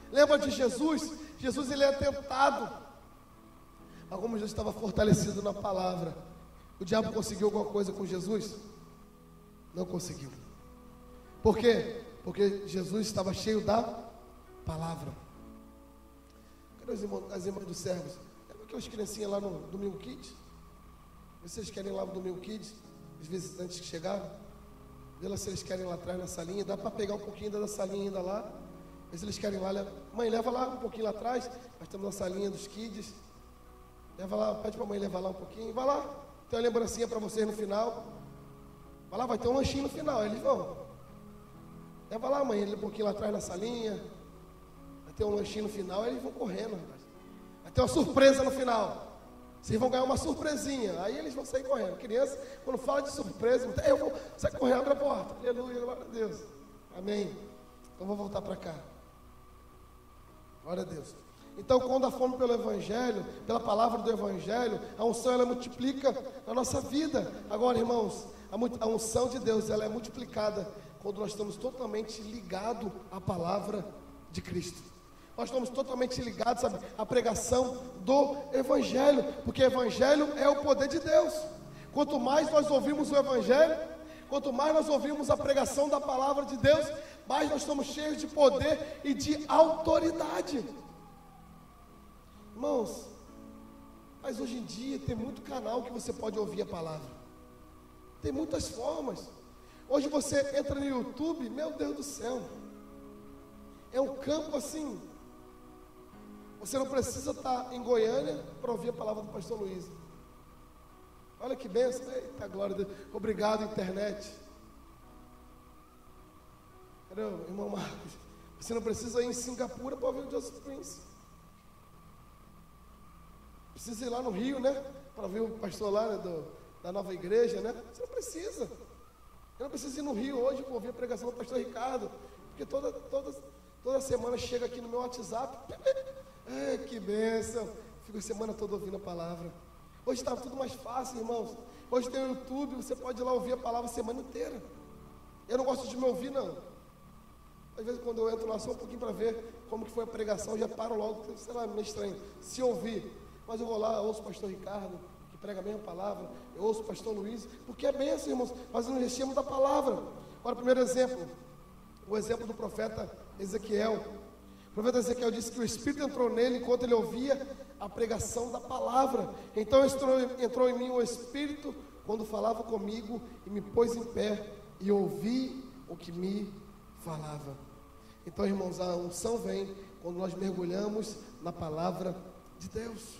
lembra de Jesus? Jesus ele é tentado. Mas como Jesus estava fortalecido na palavra, o diabo conseguiu alguma coisa com Jesus? Não conseguiu. Por quê? Porque Jesus estava cheio da palavra. Cadê as irmãs dos servos? Lembra que as criancinhas lá no Domingo Kids? Vocês querem ir lá no Domingo Kids? Os visitantes que chegaram? Vê lá se eles querem ir lá atrás na salinha. Dá para pegar um pouquinho da salinha ainda lá. Vê se eles querem ir lá. Mãe, leva lá um pouquinho lá atrás. Nós temos a salinha dos kids. Leva lá, pede para a mãe levar lá um pouquinho. Vai lá, tem uma lembrancinha para vocês no final. Vai lá, vai ter um lanchinho no final. Eles vão. Leva lá, mãe, um pouquinho lá atrás na salinha. Vai ter um lanchinho no final. Eles vão correndo, rapaz. Vai ter uma surpresa no final. Vocês vão ganhar uma surpresinha. Aí eles vão sair correndo. Criança, quando fala de surpresa, eu vou sair correndo, abre a porta. Aleluia, glória a Deus. Amém. Então vou voltar para cá. Glória a Deus. Então, quando a fome pelo Evangelho, pela palavra do Evangelho, a unção ela multiplica na nossa vida. Agora, irmãos, a unção de Deus ela é multiplicada quando nós estamos totalmente ligados à palavra de Cristo. Nós estamos totalmente ligados, sabe, à pregação do Evangelho, porque o Evangelho é o poder de Deus. Quanto mais nós ouvimos o Evangelho, quanto mais nós ouvimos a pregação da palavra de Deus, mais nós estamos cheios de poder e de autoridade. Irmãos, mas hoje em dia tem muito canal que você pode ouvir a palavra. Tem muitas formas. Hoje você entra no YouTube, meu Deus do céu, é um campo assim. Você não precisa estar em Goiânia para ouvir a palavra do pastor Luiz. Olha que bênção. Eita, glória a Deus. Obrigado, internet. Cadê o irmão Marcos? Você não precisa ir em Singapura para ouvir o Joseph Prince. Precisa ir lá no Rio, né? Para ver o pastor lá, né, da nova igreja, né? Você não precisa. Eu não preciso ir no Rio hoje para ouvir a pregação do pastor Ricardo. Porque toda semana chega aqui no meu WhatsApp. Que bênção. Fico a semana toda ouvindo a palavra. Hoje está tudo mais fácil, irmãos. Hoje tem o YouTube, você pode ir lá ouvir a palavra a semana inteira. Eu não gosto de me ouvir, não. Às vezes quando eu entro lá só um pouquinho para ver como que foi a pregação, eu já paro logo, sei lá, meio estranho. Se ouvir, mas eu vou lá, ouço o pastor Ricardo, que prega a mesma palavra, eu ouço o pastor Luiz, porque é bênção, irmãos, nós nos vestimos da palavra. Agora, primeiro exemplo, o exemplo do profeta Ezequiel. O profeta Ezequiel disse que o Espírito entrou nele enquanto ele ouvia a pregação da palavra. Então entrou em mim o Espírito quando falava comigo e me pôs em pé e ouvi o que me falava. Então, irmãos, a unção vem quando nós mergulhamos na palavra de Deus.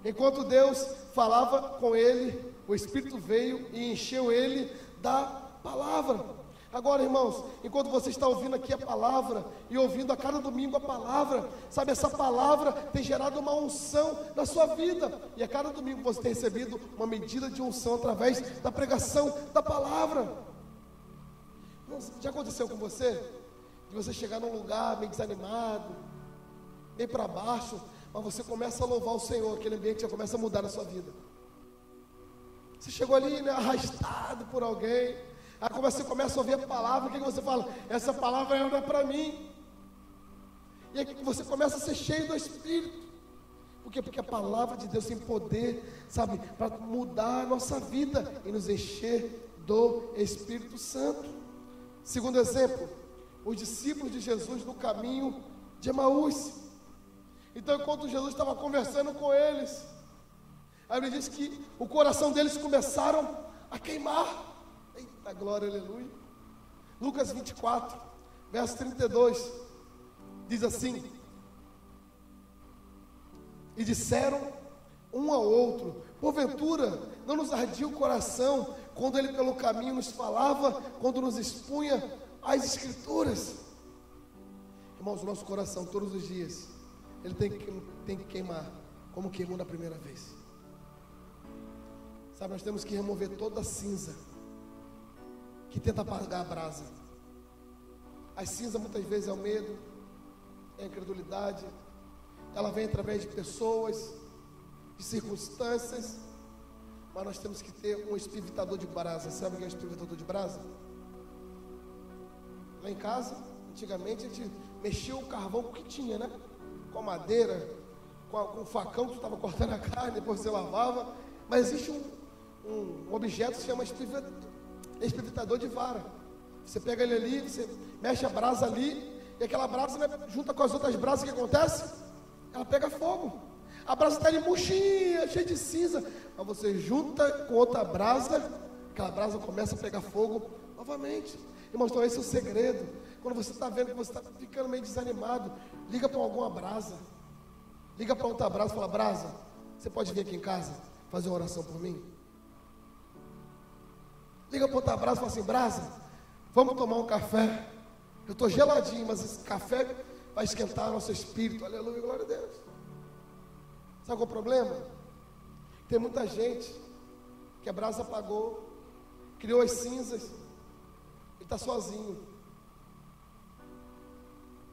Enquanto Deus falava com ele, o Espírito veio e encheu ele da palavra. Agora, irmãos, enquanto você está ouvindo aqui a palavra e ouvindo a cada domingo a palavra, sabe, essa palavra tem gerado uma unção na sua vida. E a cada domingo você tem recebido uma medida de unção através da pregação da palavra. Já aconteceu com você? De você chegar num lugar meio desanimado, meio para baixo, mas você começa a louvar o Senhor, aquele ambiente já começa a mudar na sua vida. Você chegou ali, né, arrastado por alguém, aí você começa a ouvir a palavra, o que você fala? Essa palavra é para mim. E aí você começa a ser cheio do Espírito. Por quê? Porque a palavra de Deus tem poder, sabe, para mudar a nossa vida e nos encher do Espírito Santo. Segundo exemplo, os discípulos de Jesus no caminho de Emaús. Então, enquanto Jesus estava conversando com eles, a Bíblia diz que o coração deles começaram a queimar. Eita glória, aleluia. Lucas 24, verso 32, diz assim: e disseram um ao outro: porventura não nos ardia o coração quando ele pelo caminho nos falava, quando nos expunha as Escrituras? Irmãos, o nosso coração todos os dias ele tem que queimar como queimou na primeira vez. Sabe, nós temos que remover toda a cinza que tenta apagar a brasa. A cinza muitas vezes é o medo, é a incredulidade. Ela vem através de pessoas, de circunstâncias, mas nós temos que ter um espivitador de brasa. Sabe o que é um espivitador de brasa? Lá em casa, antigamente a gente mexia o carvão com o que tinha, né? Com a madeira, com o facão que tu estava cortando a carne, depois você lavava. Mas existe um objeto que se chama espivitador de vara. Você pega ele ali, você mexe a brasa ali, e aquela brasa, né, junta com as outras brasas, o que acontece? Ela pega fogo. A brasa está ali murchinha, cheia de cinza, mas você junta com outra brasa, aquela brasa começa a pegar fogo novamente. Irmãos, então esse é o segredo. Quando você está vendo que você está ficando meio desanimado, liga para alguma brasa, liga para outra brasa e fala: brasa, você pode vir aqui em casa fazer uma oração por mim? Liga para outra brasa e fala assim: brasa, vamos tomar um café. Eu estou geladinho, mas esse café vai esquentar nosso espírito. Aleluia, glória a Deus. Sabe qual é o problema? Tem muita gente que a brasa apagou, criou as cinzas, e está sozinho,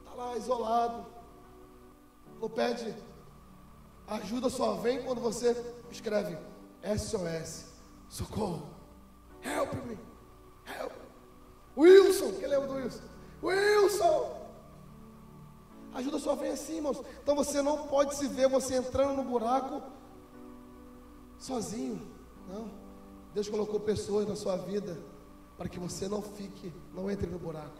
está lá isolado, não pede ajuda, só vem quando você escreve SOS, socorro, help me, help. Wilson, quem lembra do Wilson? Wilson! Ajuda só vem assim, irmãos. Então você não pode se ver você entrando no buraco sozinho. Não. Deus colocou pessoas na sua vida para que você não entre no buraco.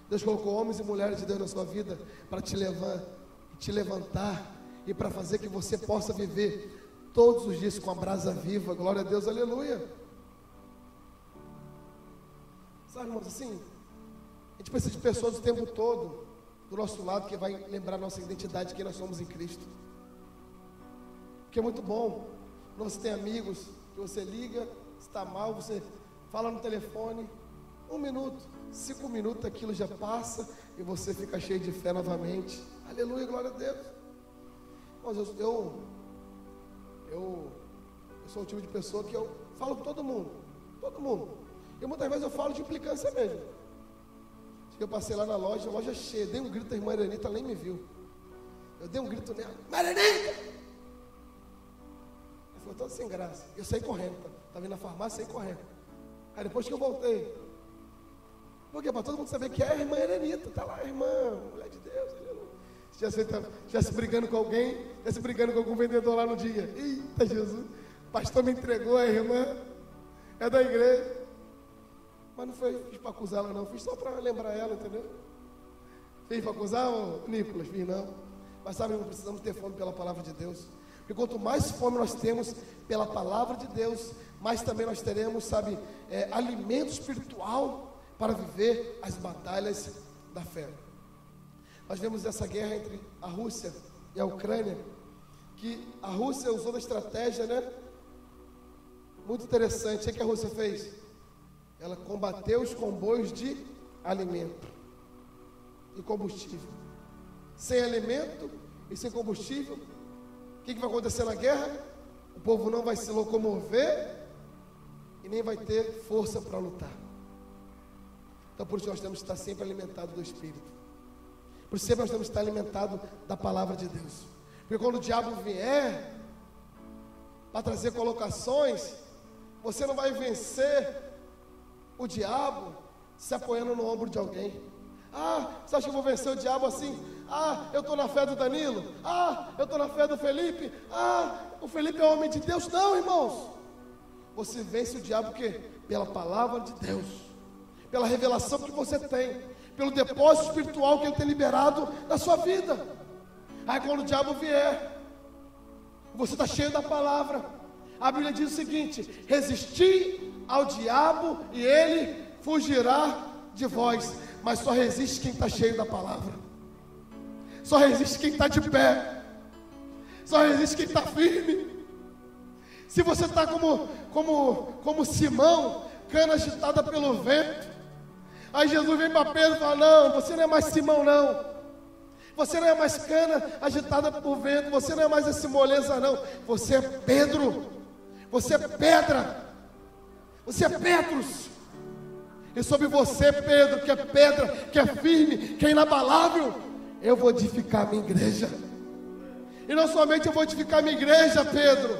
Deus colocou homens e mulheres de Deus na sua vida para te levantar e para fazer que você possa viver todos os dias com a brasa viva. Glória a Deus, aleluia. Sabe, irmãos, assim, a gente precisa de pessoas o tempo todo do nosso lado, que vai lembrar nossa identidade, quem nós somos em Cristo. Porque é muito bom quando você tem amigos que você liga, está mal, você fala no telefone, 1 minuto, 5 minutos, aquilo já passa e você fica cheio de fé novamente. Aleluia, glória a Deus. Mas eu sou o tipo de pessoa que eu falo com todo mundo, e muitas vezes eu falo de implicância mesmo. Eu passei lá na loja cheia, dei um grito, a irmã Arenita nem me viu. Eu dei um grito nela: Arenita! Ela ficou toda sem graça. Eu saí correndo, estava vindo na farmácia, saí correndo. Aí depois que eu voltei, porque para todo mundo saber que é a irmã Arenita, está lá a irmã, mulher de Deus, aleluia. Já se brigando com alguém, já se brigando com algum vendedor lá no dia. Eita Jesus, o pastor me entregou a irmã, é da igreja. Mas não fiz para acusar ela não, fiz só para lembrar ela, entendeu? Fiz para acusar, Nicolas? Fiz não. Mas sabe, não precisamos ter fome pela palavra de Deus. Porque quanto mais fome nós temos pela palavra de Deus, mais também nós teremos, sabe, alimento espiritual para viver as batalhas da fé. Nós vemos essa guerra entre a Rússia e a Ucrânia, que a Rússia usou da estratégia, né? Muito interessante. O que a Rússia fez? Ela combateu os comboios de alimento e combustível. Sem alimento e sem combustível, o que vai acontecer na guerra? O povo não vai se locomover e nem vai ter força para lutar. Então por isso nós temos que estar sempre alimentados do Espírito. Por isso sempre nós temos que estar alimentados da palavra de Deus. Porque quando o diabo vier para trazer colocações, você não vai vencer o diabo se apoiando no ombro de alguém. Ah, você acha que eu vou vencer o diabo assim? Ah, eu estou na fé do Danilo. Ah, eu estou na fé do Felipe. Ah, o Felipe é homem de Deus. Não, irmãos. Você vence o diabo o quê? Pela palavra de Deus, pela revelação que você tem, pelo depósito espiritual que Ele tem liberado na sua vida. Aí quando o diabo vier, você está cheio da palavra. A Bíblia diz o seguinte: resisti ao diabo e ele fugirá de vós. Mas só resiste quem está cheio da palavra. Só resiste quem está de pé. Só resiste quem está firme. Se você está como Simão, cana agitada pelo vento, aí Jesus vem para Pedro e fala: não, você não é mais Simão não. Você não é mais cana agitada por vento. Você não é mais esse moleza não. Você é Pedro. Você é pedra. Você é Petrus. E sobre você, Pedro, que é pedra, que é firme, que é inabalável, eu vou edificar a minha igreja. E não somente eu vou edificar a minha igreja, Pedro,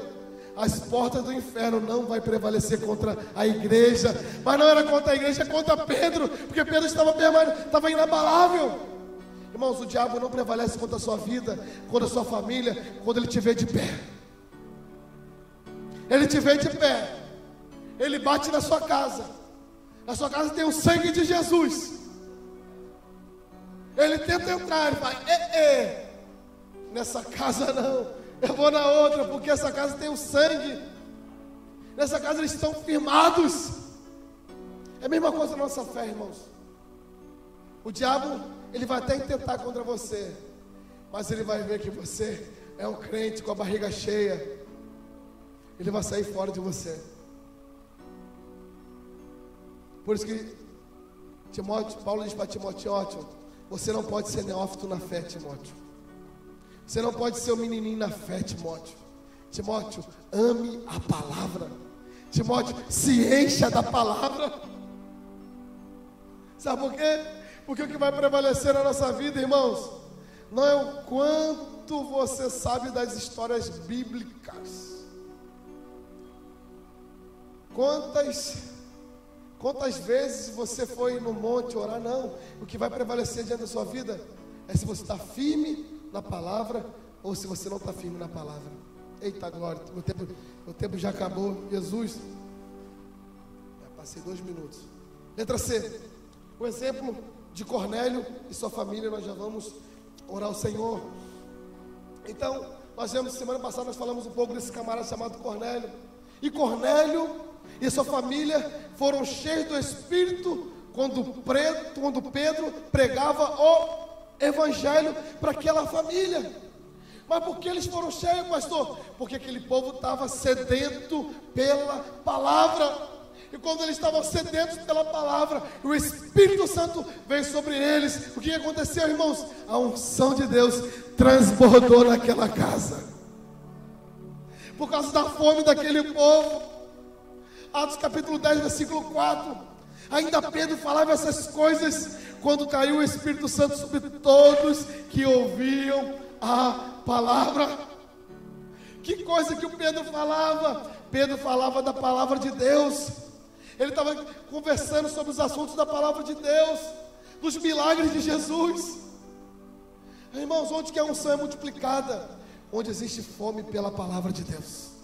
as portas do inferno não vai prevalecer contra a igreja. Mas não era contra a igreja, é contra Pedro, porque Pedro estava inabalável. Irmãos, o diabo não prevalece contra a sua vida, contra a sua família, quando ele te vê de pé. Ele te vê de pé, ele bate na sua casa. Na sua casa tem o sangue de Jesus. Ele tenta entrar, ele fala: nessa casa não, eu vou na outra, porque essa casa tem o sangue. Nessa casa eles estão firmados. É a mesma coisa na nossa fé, irmãos. O diabo, ele vai até tentar contra você, mas ele vai ver que você é um crente com a barriga cheia. Ele vai sair fora de você. Por isso que Paulo diz para Timóteo: você não pode ser neófito na fé, Timóteo. Você não pode ser um menininho na fé, Timóteo. Timóteo, ame a palavra. Timóteo, se encha da palavra. Sabe por quê? Porque o que vai prevalecer na nossa vida, irmãos, não é o quanto você sabe das histórias bíblicas. Quantas vezes você foi no monte orar? Não. O que vai prevalecer diante da sua vida é se você está firme na palavra ou se você não está firme na palavra. Eita glória, meu tempo já acabou. Jesus, já passei 2 minutos. Letra C, o exemplo de Cornélio e sua família. Nós já vamos orar ao Senhor. Então, nós vemos, semana passada nós falamos um pouco desse camarada chamado Cornélio. E Cornélio e sua família foram cheios do Espírito quando Pedro pregava o Evangelho para aquela família. Mas por que eles foram cheios, pastor? Porque aquele povo estava sedento pela palavra. E quando eles estavam sedentos pela palavra, o Espírito Santo veio sobre eles. O que aconteceu, irmãos? A unção de Deus transbordou naquela casa. Por causa da fome daquele povo. Atos capítulo 10, versículo 4. Ainda Pedro falava essas coisas quando caiu o Espírito Santo sobre todos que ouviam a palavra. Que coisa que o Pedro falava? Pedro falava da palavra de Deus. Ele estava conversando sobre os assuntos da palavra de Deus, dos milagres de Jesus. Irmãos, onde que a unção é multiplicada? Onde existe fome pela palavra de Deus.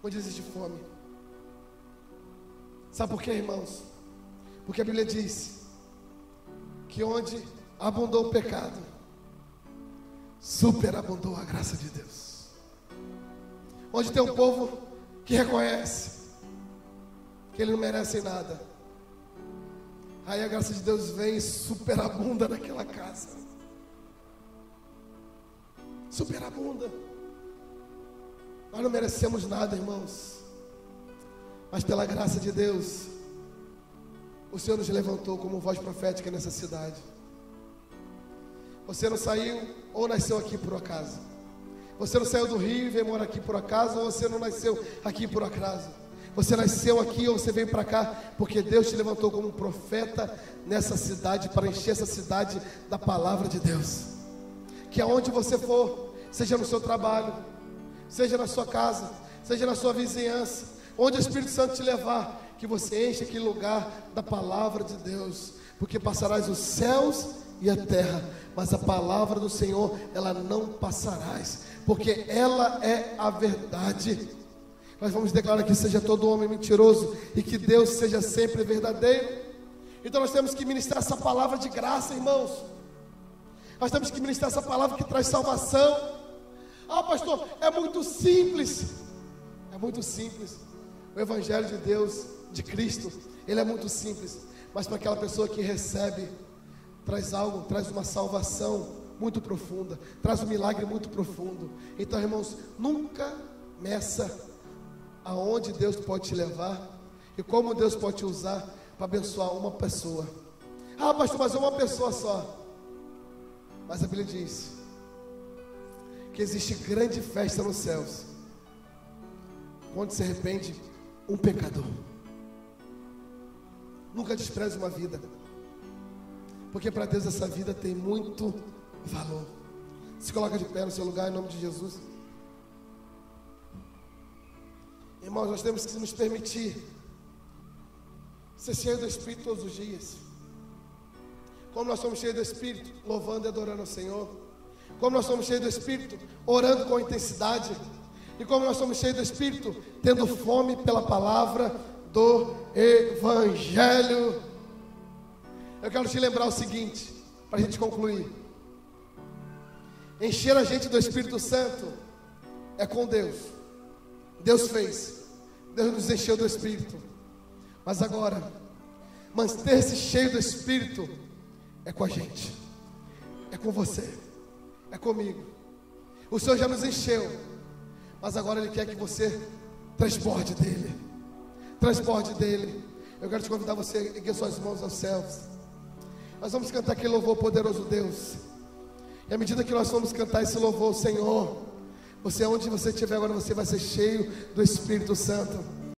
Onde existe fome. Sabe por quê, irmãos? Porque a Bíblia diz que onde abundou o pecado, superabundou a graça de Deus. Onde tem um povo que reconhece que ele não merece nada, aí a graça de Deus vem e superabunda naquela casa. superabunda. Nós não merecemos nada, irmãos, mas pela graça de Deus, o Senhor nos levantou como voz profética nessa cidade. Você não saiu ou nasceu aqui por acaso. Você não saiu do Rio e veio morar aqui por acaso, ou você não nasceu aqui por acaso. Você nasceu aqui ou você veio para cá porque Deus te levantou como um profeta nessa cidade, para encher essa cidade da palavra de Deus. Que aonde você for, seja no seu trabalho, seja na sua casa, seja na sua vizinhança, onde o Espírito Santo te levar, que você enche aquele lugar da palavra de Deus, porque passarás os céus e a terra, mas a palavra do Senhor, ela não passarás, porque ela é a verdade. Nós vamos declarar que seja todo homem mentiroso e que Deus seja sempre verdadeiro. Então nós temos que ministrar essa palavra de graça, irmãos. Nós temos que ministrar essa palavra que traz salvação. Ah, pastor, é muito simples. É muito simples. O Evangelho de Deus, de Cristo, ele é muito simples. Mas para aquela pessoa que recebe, traz algo, traz uma salvação muito profunda, traz um milagre muito profundo. Então, irmãos, nunca meça aonde Deus pode te levar e como Deus pode te usar para abençoar uma pessoa. Ah, pastor, mas é uma pessoa só. Mas a Bíblia diz que existe grande festa nos céus quando se arrepende um pecador. Nunca despreze uma vida, porque para Deus essa vida tem muito valor. Se coloca de pé no seu lugar em nome de Jesus. Irmãos, nós temos que nos permitir ser cheios do Espírito todos os dias. Como nós somos cheios do Espírito, louvando e adorando ao Senhor. Como nós somos cheios do Espírito, orando com intensidade. E como nós somos cheios do Espírito, tendo fome pela palavra do Evangelho. Eu quero te lembrar o seguinte, para a gente concluir. Encher a gente do Espírito Santo é com Deus. Deus fez, Deus nos encheu do Espírito. Mas agora, manter-se cheio do Espírito é com a gente, é com você, é comigo. O Senhor já nos encheu, mas agora Ele quer que você transborde dele. Transborde dele. Eu quero te convidar você a erguer suas mãos aos céus. Nós vamos cantar aquele louvor poderoso, Deus. E à medida que nós vamos cantar esse louvor, Senhor, você, onde você estiver agora, você vai ser cheio do Espírito Santo.